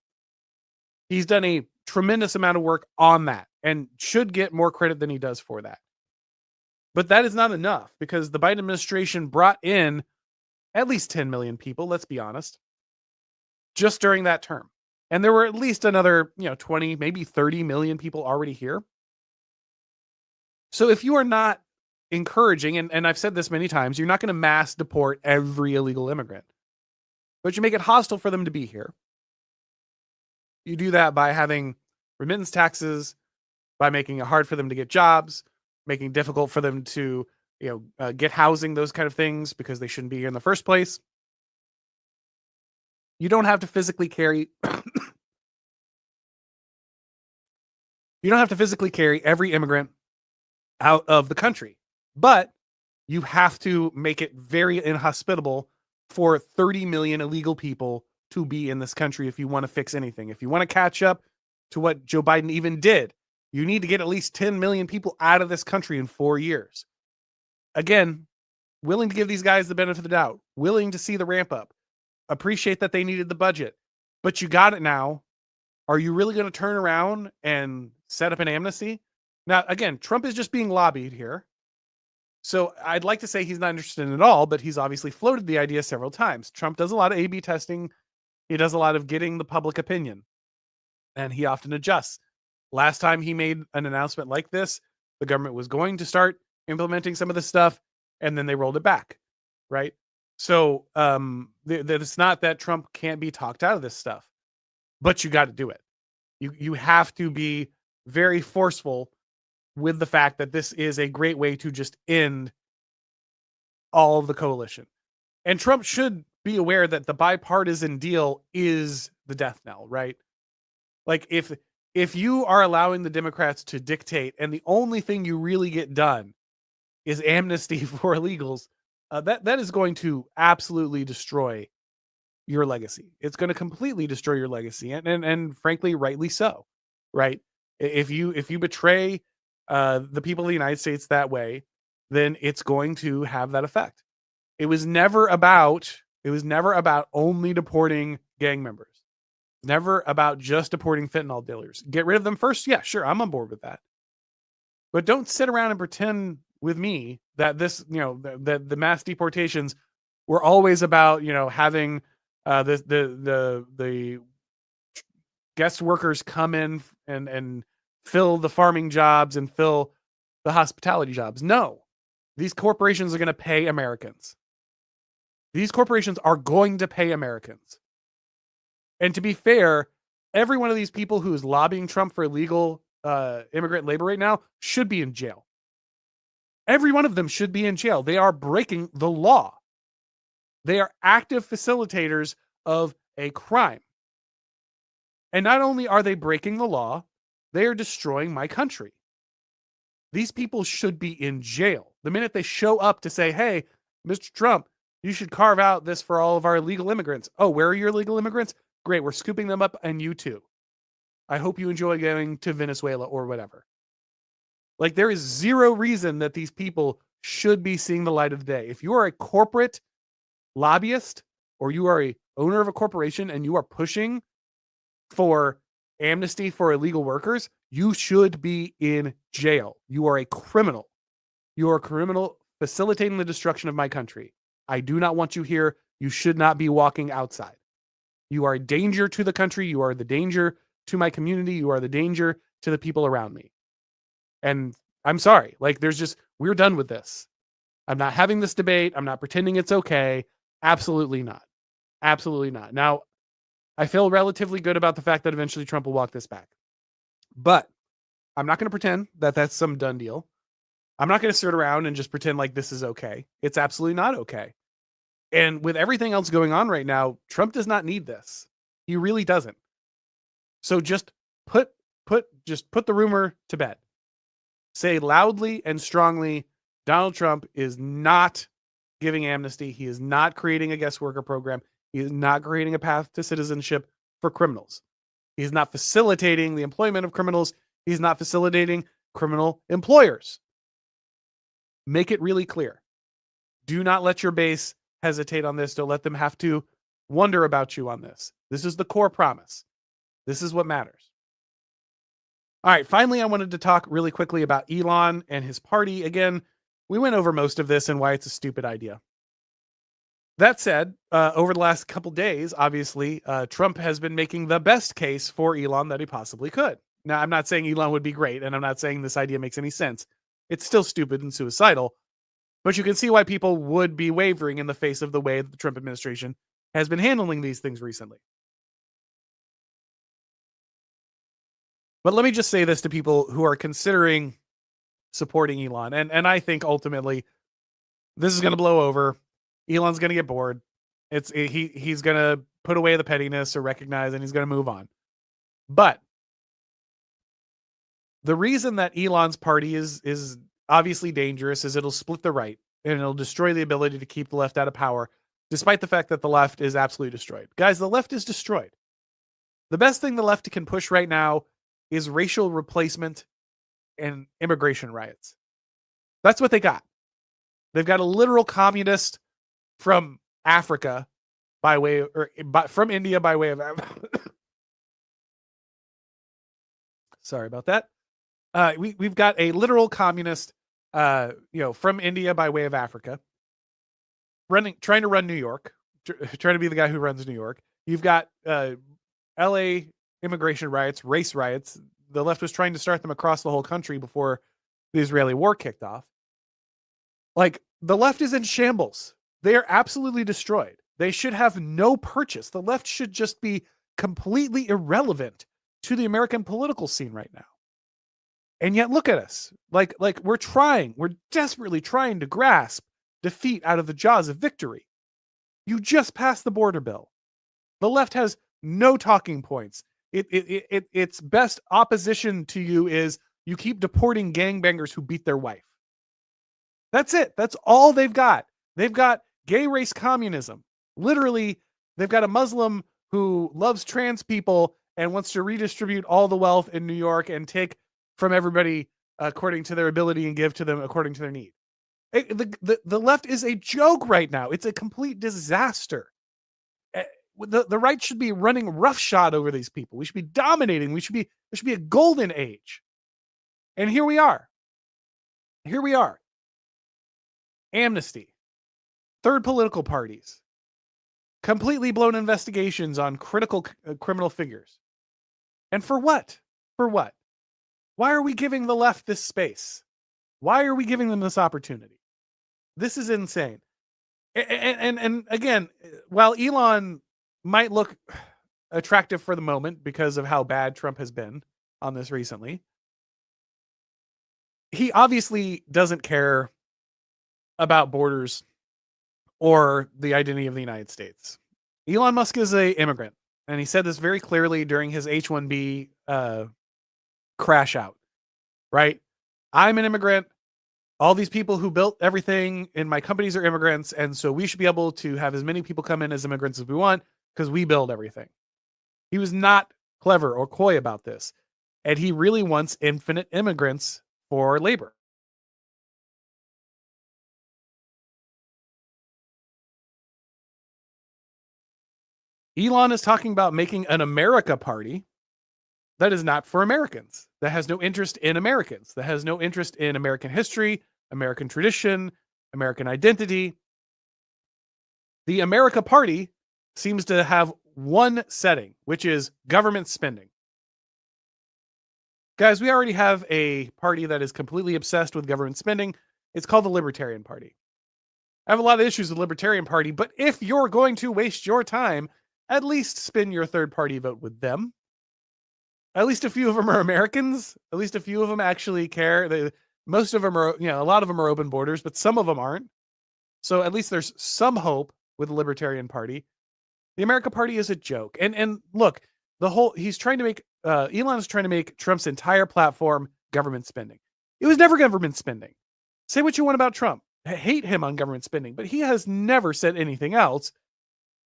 He's done a tremendous amount of work on that and should get more credit than he does for that. But that is not enough because the Biden administration brought in at least 10 million people, let's be honest, just during that term. And there were at least another, 20, maybe 30 million people already here. So if you are not encouraging, and I've said this many times, you're not going to mass deport every illegal immigrant, but you make it hostile for them to be here. You do that by having remittance taxes, by making it hard for them to get jobs, making it difficult for them to, get housing, those kind of things, because they shouldn't be here in the first place. You don't have to physically carry every immigrant out of the country, but you have to make it very inhospitable for 30 million illegal people to be in this country if you want to fix anything. If you want to catch up to what Joe Biden even did, you need to get at least 10 million people out of this country in 4 years. Again, willing to give these guys the benefit of the doubt, willing to see the ramp up, appreciate that they needed the budget, but you got it now. Are you really going to turn around and set up an amnesty? Now, again, Trump is just being lobbied here. So I'd like to say he's not interested in it at all, but he's obviously floated the idea several times. Trump does a lot of A/B testing. He does a lot of getting the public opinion, and he often adjusts. Last time he made an announcement like this, the government was going to start implementing some of this stuff, and then they rolled it back, right? So it's not that Trump can't be talked out of this stuff, but you got to do it. You have to be very forceful with the fact that this is a great way to just end all of the coalition. And Trump should be aware that the bipartisan deal is the death knell, right? Like if you are allowing the Democrats to dictate and the only thing you really get done is amnesty for illegals, that is going to absolutely destroy your legacy. It's going to completely destroy your legacy, and frankly, rightly so, right? If you betray the people of the United States that way, then it's going to have that effect. It was never about only deporting gang members. Never about just deporting fentanyl dealers. Get rid of them first. Yeah, sure, I'm on board with that. But don't sit around and pretend with me that this, the mass deportations were always about, having the guest workers come in and fill the farming jobs and fill the hospitality jobs. No, these corporations are going to pay Americans. These corporations are going to pay Americans. And to be fair, every one of these people who is lobbying Trump for illegal immigrant labor right now should be in jail. Every one of them should be in jail. They are breaking the law. They are active facilitators of a crime. And not only are they breaking the law, they are destroying my country. These people should be in jail. The minute they show up to say, hey, Mr. Trump, you should carve out this for all of our illegal immigrants. Oh, where are your illegal immigrants? Great, we're scooping them up, and you too. I hope you enjoy going to Venezuela or whatever. Like, there is zero reason that these people should be seeing the light of day. If you are a corporate lobbyist or you are a owner of a corporation and you are pushing for amnesty for illegal workers, you should be in jail. You are a criminal. You are a criminal facilitating the destruction of my country. I do not want you here. You should not be walking outside. You are a danger to the country. You are the danger to my community. You are the danger to the people around me. And I'm sorry. Like, we're done with this. I'm not having this debate. I'm not pretending it's okay. Absolutely not. Absolutely not. Now, I feel relatively good about the fact that eventually Trump will walk this back. But I'm not going to pretend that that's some done deal. I'm not going to sit around and just pretend like this is okay. It's absolutely not okay. And with everything else going on right now, Trump does not need this. He really doesn't. So just put the rumor to bed. Say loudly and strongly, Donald Trump is not giving amnesty. He is not creating a guest worker program. He is not creating a path to citizenship for criminals. He is not facilitating the employment of criminals. He's not facilitating criminal employers. Make it really clear. Do not let your base hesitate on this. Don't let them have to wonder about you on this. This is the core promise. This is what matters. All right, finally, I wanted to talk really quickly about Elon and his party. Again, we went over most of this and why it's a stupid idea. That said, over the last couple days, obviously, Trump has been making the best case for Elon that he possibly could. Now, I'm not saying Elon would be great, and I'm not saying this idea makes any sense. It's still stupid and suicidal, but you can see why people would be wavering in the face of the way that the Trump administration has been handling these things recently. But let me just say this to people who are considering supporting Elon, and I think ultimately this is going to blow over. Elon's going to get bored. He's going to put away the pettiness or recognize, and he's going to move on. But the reason that Elon's party is obviously dangerous is it'll split the right and it'll destroy the ability to keep the left out of power, despite the fact that the left is absolutely destroyed. Guys, the left is destroyed. The best thing the left can push right now is racial replacement and immigration riots. That's what they got. They've got a literal communist from Africa from India by way of sorry about that. We've got a literal communist from India by way of Africa trying to run New York, trying to be the guy who runs New York. You've got LA immigration riots, race riots. The left was trying to start them across the whole country before the Israeli war kicked off. Like, the left is in shambles. They are absolutely destroyed. They should have no purchase. The left should just be completely irrelevant to the American political scene right now. And yet look at us. Like we're desperately trying to grasp defeat out of the jaws of victory. You just passed the border bill. The left has no talking points. Its best opposition to you is you keep deporting gangbangers who beat their wife. That's it. That's all they've got. They've got gay race communism. Literally, they've got a Muslim who loves trans people and wants to redistribute all the wealth in New York and take from everybody according to their ability and give to them according to their need. The left is a joke right now. It's a complete disaster. The right should be running roughshod over these people. We should be dominating. There should be a golden age. And here we are. Here we are. Amnesty. Third political parties. Completely blown investigations on critical criminal figures. And for what? For what? Why are we giving the left this space? Why are we giving them this opportunity? This is insane. And again, while Elon might look attractive for the moment because of how bad Trump has been on this recently. He obviously doesn't care about borders or the identity of the United States. Elon Musk is an immigrant, and he said this very clearly during his H-1B crash out, right? I'm an immigrant. All these people who built everything in my companies are immigrants, and so we should be able to have as many people come in as immigrants as we want because we build everything. He was not clever or coy about this, and he really wants infinite immigrants for labor. Elon is talking about making an America party that is not for Americans, that has no interest in Americans, that has no interest in American history, American tradition, American identity. The America Party seems to have one setting, which is government spending. Guys, we already have a party that is completely obsessed with government spending. It's called the Libertarian Party. I have a lot of issues with the Libertarian Party, but if you're going to waste your time, at least spin your third party vote with them. At least a few of them are Americans. At least a few of them actually care. Most of them are, a lot of them are open borders, but some of them aren't. So at least there's some hope with the Libertarian Party. The America Party is a joke. And look, he's trying to make, Elon is trying to make Trump's entire platform government spending. It was never government spending. Say what you want about Trump. Hate him on government spending, but he has never said anything else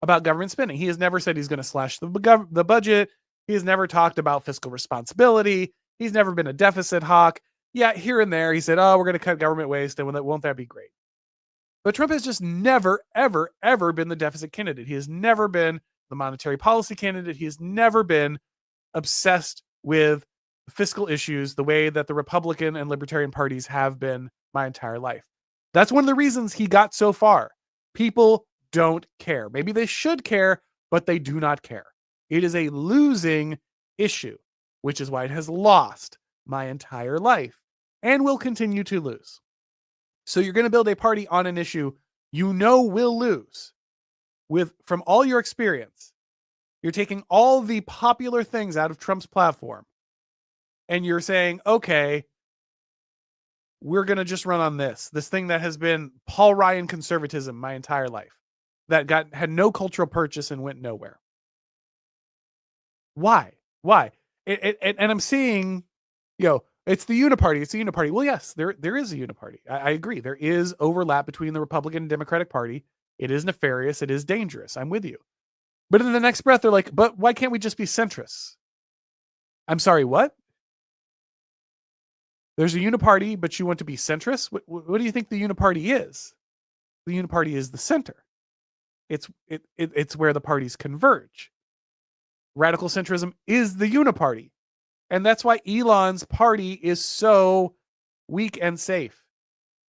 about government spending. He has never said he's going to slash the budget. He has never talked about fiscal responsibility. He's never been a deficit hawk. Yeah, here and there, he said, oh, we're going to cut government waste, and won't that be great? But Trump has just never, ever, ever been the deficit candidate. He has never been the monetary policy candidate. He has never been obsessed with fiscal issues the way that the Republican and Libertarian parties have been my entire life. That's one of the reasons he got so far. People don't care. Maybe they should care, but they do not care. It is a losing issue, which is why it has lost my entire life and will continue to lose. So you're going to build a party on an issue you know will lose from all your experience. You're taking all the popular things out of Trump's platform and you're saying, okay, we're going to just run on this thing that has been Paul Ryan conservatism my entire life, that had no cultural purchase and went nowhere. Why? And I'm seeing, it's the uniparty. It's the uniparty. Well, yes, there is a uniparty. I agree. There is overlap between the Republican and Democratic Party. It is nefarious. It is dangerous. I'm with you. But in the next breath, they're like, but why can't we just be centrists? I'm sorry, what? There's a uniparty, but you want to be centrist? What do you think the uniparty is? The uniparty is the center. It's where the parties converge. Radical centrism is the uniparty. And that's why Elon's party is so weak and safe.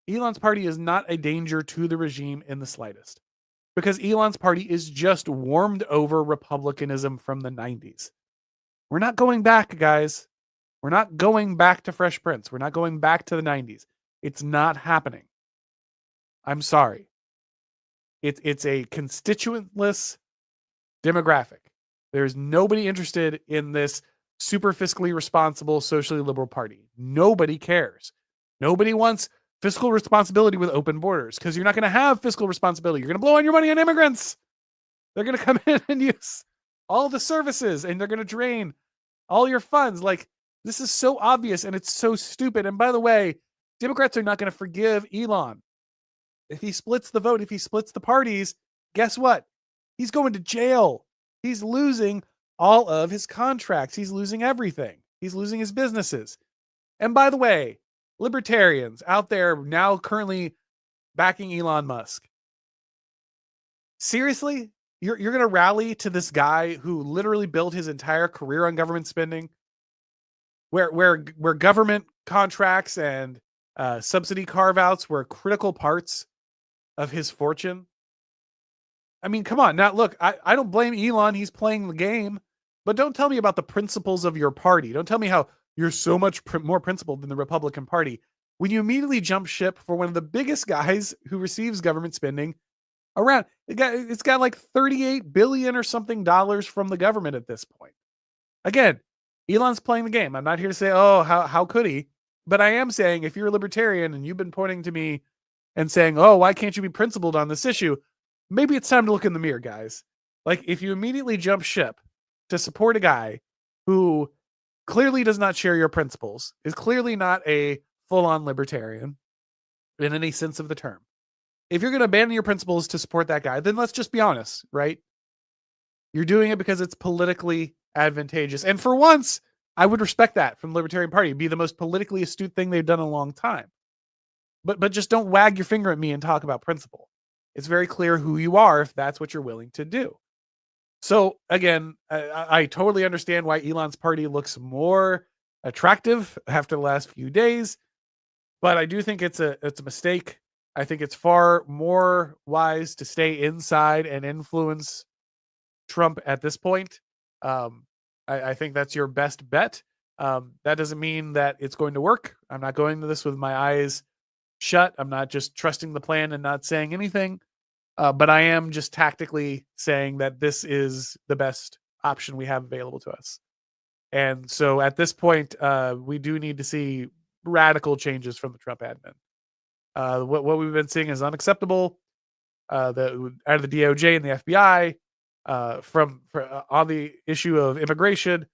Elon's party is not a danger to the regime in the slightest. Because Elon's party is just warmed over republicanism from the 90s. We're not going back, guys. We're not going back to Fresh Prince. We're not going back to the 90s. It's not happening. I'm sorry. It's a constituentless demographic. There's nobody interested in this super fiscally responsible, socially liberal party. Nobody cares. Nobody wants fiscal responsibility with open borders because you're not going to have fiscal responsibility. You're going to blow on your money on immigrants. They're going to come in and use all the services and they're going to drain all your funds. Like, this is so obvious and it's so stupid. And by the way, Democrats are not going to forgive Elon. If he splits the vote, if he splits the parties, guess what? He's going to jail. He's losing all of his contracts. He's losing everything. He's losing his businesses. And by the way, libertarians out there now currently backing Elon Musk. Seriously? You're going to rally to this guy who literally built his entire career on government spending? Where government contracts and subsidy carve-outs were critical parts of his fortune? I mean, come on. Now, look, I don't blame Elon. He's playing the game. But don't tell me about the principles of your party. Don't tell me how you're so much more principled than the Republican Party when you immediately jump ship for one of the biggest guys who receives government spending around. It's got like 38 billion or something dollars from the government at this point. Again, Elon's playing the game. I'm not here to say, oh, how could he? But I am saying, if you're a libertarian and you've been pointing to me and saying, oh, why can't you be principled on this issue? Maybe it's time to look in the mirror, guys. Like, if you immediately jump ship to support a guy who clearly does not share your principles, is clearly not a full-on libertarian in any sense of the term. If you're going to abandon your principles to support that guy, then let's just be honest, right? You're doing it because it's politically advantageous. And for once, I would respect that from the Libertarian Party. It'd be the most politically astute thing they've done in a long time. But just don't wag your finger at me and talk about principle. It's very clear who you are if that's what you're willing to do. So again, I totally understand why Elon's party looks more attractive after the last few days, but I do think it's a mistake. I think it's far more wise to stay inside and influence Trump at this point. I think that's your best bet. That doesn't mean that it's going to work. I'm not going to this with my eyes shut. I'm not just trusting the plan and not saying anything. But I am just tactically saying that this is the best option we have available to us. And so at this point, we do need to see radical changes from the Trump admin. What we've been seeing is unacceptable. Out of the DOJ and the FBI, on the issue of immigration,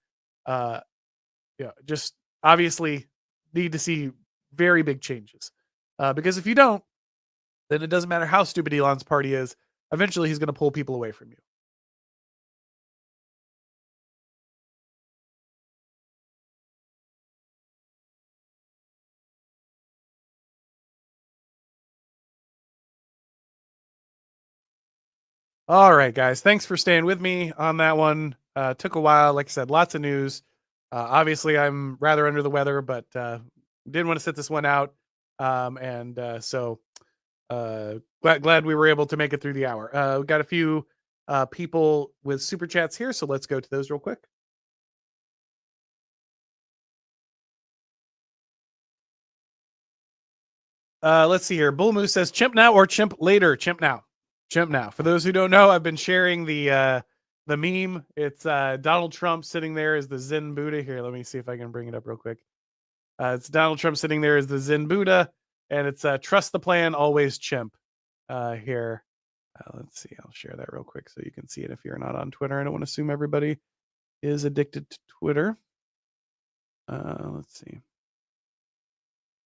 just obviously need to see very big changes. Because if you don't, then it doesn't matter how stupid Elon's party is. Eventually, he's going to pull people away from you. All right, guys. Thanks for staying with me on that one. Took a while. Like I said, lots of news. Obviously, I'm rather under the weather, but didn't want to sit this one out. So glad we were able to make it through the hour. We've got a few people with super chats here, so let's go to those real quick. Let's see here. Bull Moose says, chimp now or chimp later? Chimp now. Chimp now. For those who don't know, I've been sharing the meme. It's Donald Trump sitting there as the Zen Buddha. Here, let me see if I can bring it up real quick. It's Donald Trump sitting there as the Zen Buddha, and it's trust the plan, always chimp. Here, let's see. I'll share that real quick so you can see it if you're not on Twitter. I don't want to assume everybody is addicted to Twitter. Let's see.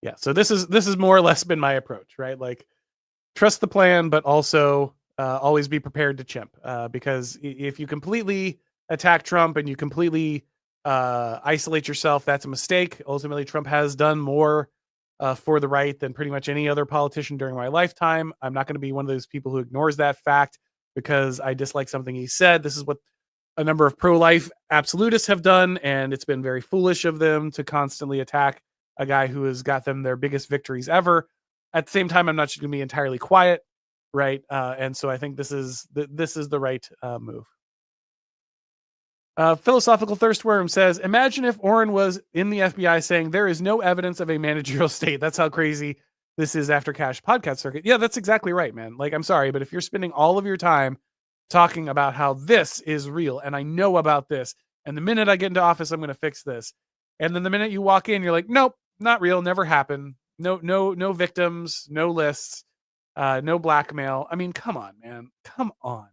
Yeah, so this is more or less been my approach, right? Like, trust the plan, but also always be prepared to chimp. Because if you completely attack Trump and you completely isolate yourself, that's a mistake. Ultimately, Trump has done more for the right than pretty much any other politician during my lifetime. I'm not going to be one of those people who ignores that fact because I dislike something he said. This is what a number of pro-life absolutists have done, and it's been very foolish of them to constantly attack a guy who has got them their biggest victories ever. At the same time, I'm not just going to be entirely quiet, right? And so I think this is the right move. Philosophical Thirstworm says, imagine if Auron was in the FBI saying there is no evidence of a managerial state. That's how crazy this is after Cash podcast circuit. Yeah, that's exactly right, man. Like, I'm sorry, but if you're spending all of your time talking about how this is real and I know about this, and the minute I get into office, I'm going to fix this. And then the minute you walk in, you're like, nope, not real, never happened. No victims, no lists, no blackmail. I mean, come on, man. Come on.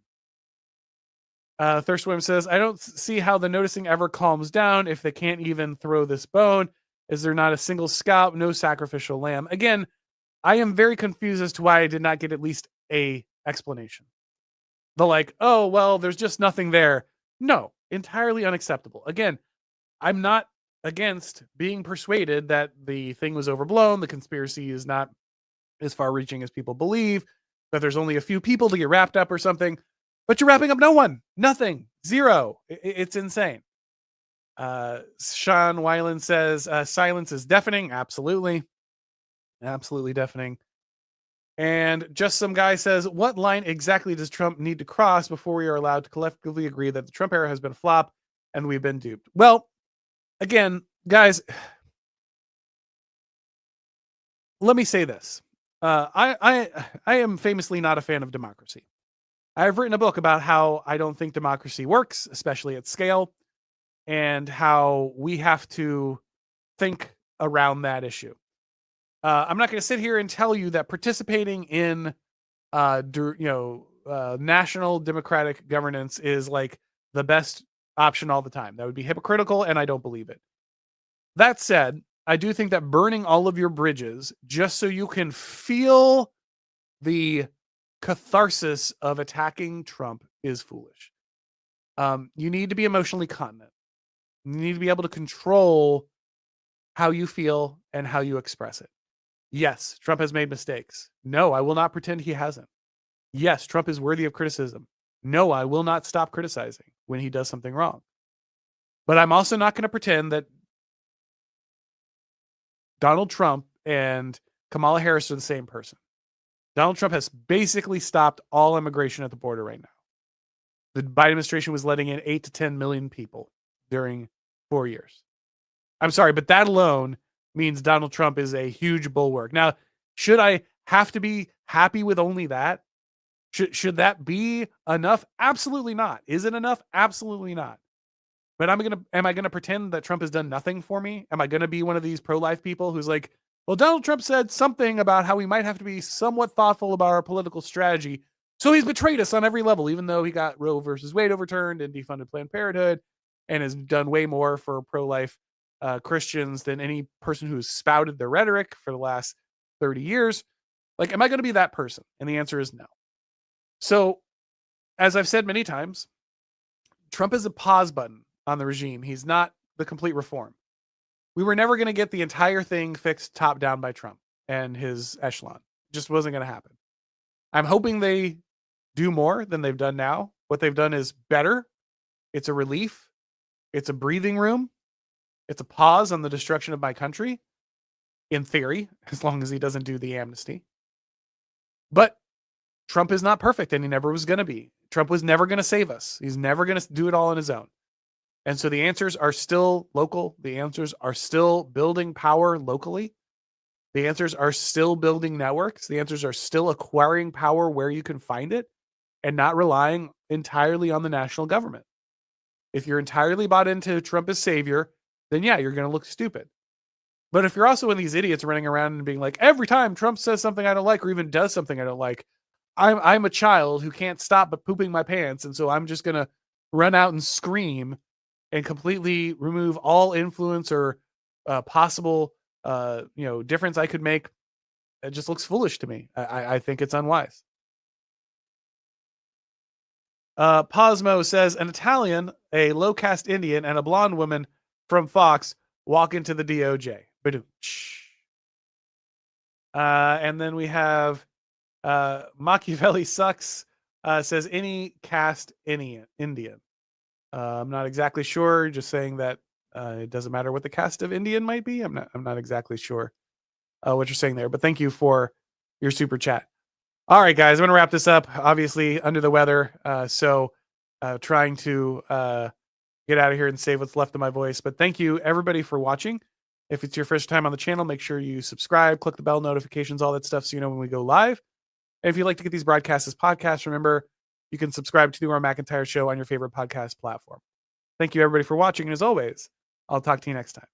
Thirstworm says, I don't see how the noticing ever calms down if they can't even throw this bone. Is there not a single scalp, no sacrificial lamb? Again, I am very confused as to why I did not get at least a explanation. The like, oh, well, there's just nothing there. No, entirely unacceptable. Again, I'm not against being persuaded that the thing was overblown. The conspiracy is not as far reaching as people believe, that there's only a few people to get wrapped up or something, but you're wrapping up no one, nothing, zero. It's insane. Sean Weiland says, silence is deafening. Absolutely. Absolutely deafening. And just some guy says, what line exactly does Trump need to cross before we are allowed to collectively agree that the Trump era has been a flop and we've been duped? Well, again, guys, let me say this. I am famously not a fan of democracy. I've written a book about how I don't think democracy works, especially at scale, and how we have to think around that issue. I'm not going to sit here and tell you that participating in, national democratic governance is like the best option all the time. That would be hypocritical, and I don't believe it. That said, I do think that burning all of your bridges just so you can feel the catharsis of attacking Trump is foolish. You need to be emotionally continent. You need to be able to control how you feel and how you express it. Yes, Trump has made mistakes. No, I will not pretend he hasn't. Yes, Trump is worthy of criticism. No, I will not stop criticizing when he does something wrong. But I'm also not going to pretend that Donald Trump and Kamala Harris are the same person. Donald Trump has basically stopped all immigration at the border right now. The Biden administration was letting in 8 to 10 million people during 4 years. I'm sorry, but that alone means Donald Trump is a huge bulwark. Now, should I have to be happy with only that? Should that be enough? Absolutely not. Is it enough? Absolutely not. But am I gonna pretend that Trump has done nothing for me? Am I gonna be one of these pro-life people who's like, well, Donald Trump said something about how we might have to be somewhat thoughtful about our political strategy, so he's betrayed us on every level, even though he got Roe versus Wade overturned and defunded Planned Parenthood and has done way more for pro-life Christians than any person who's spouted their rhetoric for the last 30 years. Like, am I going to be that person? And the answer is no. So, as I've said many times, Trump is a pause button on the regime. He's not the complete reform. We were never going to get the entire thing fixed top down by Trump and his echelon. It just wasn't going to happen. I'm hoping they do more than they've done now. What they've done is better. It's a relief. It's a breathing room. It's a pause on the destruction of my country, in theory, as long as he doesn't do the amnesty. But Trump is not perfect, and he never was going to be. Trump was never going to save us. He's never going to do it all on his own. And so the answers are still local. The answers are still building power locally. The answers are still building networks. The answers are still acquiring power where you can find it and not relying entirely on the national government. If you're entirely bought into Trump as savior, then yeah, you're going to look stupid. But if you're also one of these idiots running around and being like, every time Trump says something I don't like or even does something I don't like, I'm a child who can't stop but pooping my pants, and so I'm just going to run out and scream and completely remove all influence or possible difference I could make. It just looks foolish to me. I think it's unwise. Posmo says an Italian, a low-caste Indian, and a blonde woman from Fox walk into the DOJ. And then we have Machiavelli sucks. Says any caste Indian. I'm not exactly sure. Just saying that it doesn't matter what the caste of Indian might be. I'm not exactly sure what you're saying there. But thank you for your super chat. All right, guys, I'm going to wrap this up. Obviously, under the weather. So trying to get out of here and save what's left of my voice. But thank you, everybody, for watching. If it's your first time on the channel, make sure you subscribe, click the bell notifications, all that stuff so you know when we go live. And if you'd like to get these broadcasts as podcasts, remember, you can subscribe to the Auron MacIntyre Show on your favorite podcast platform. Thank you, everybody, for watching. And as always, I'll talk to you next time.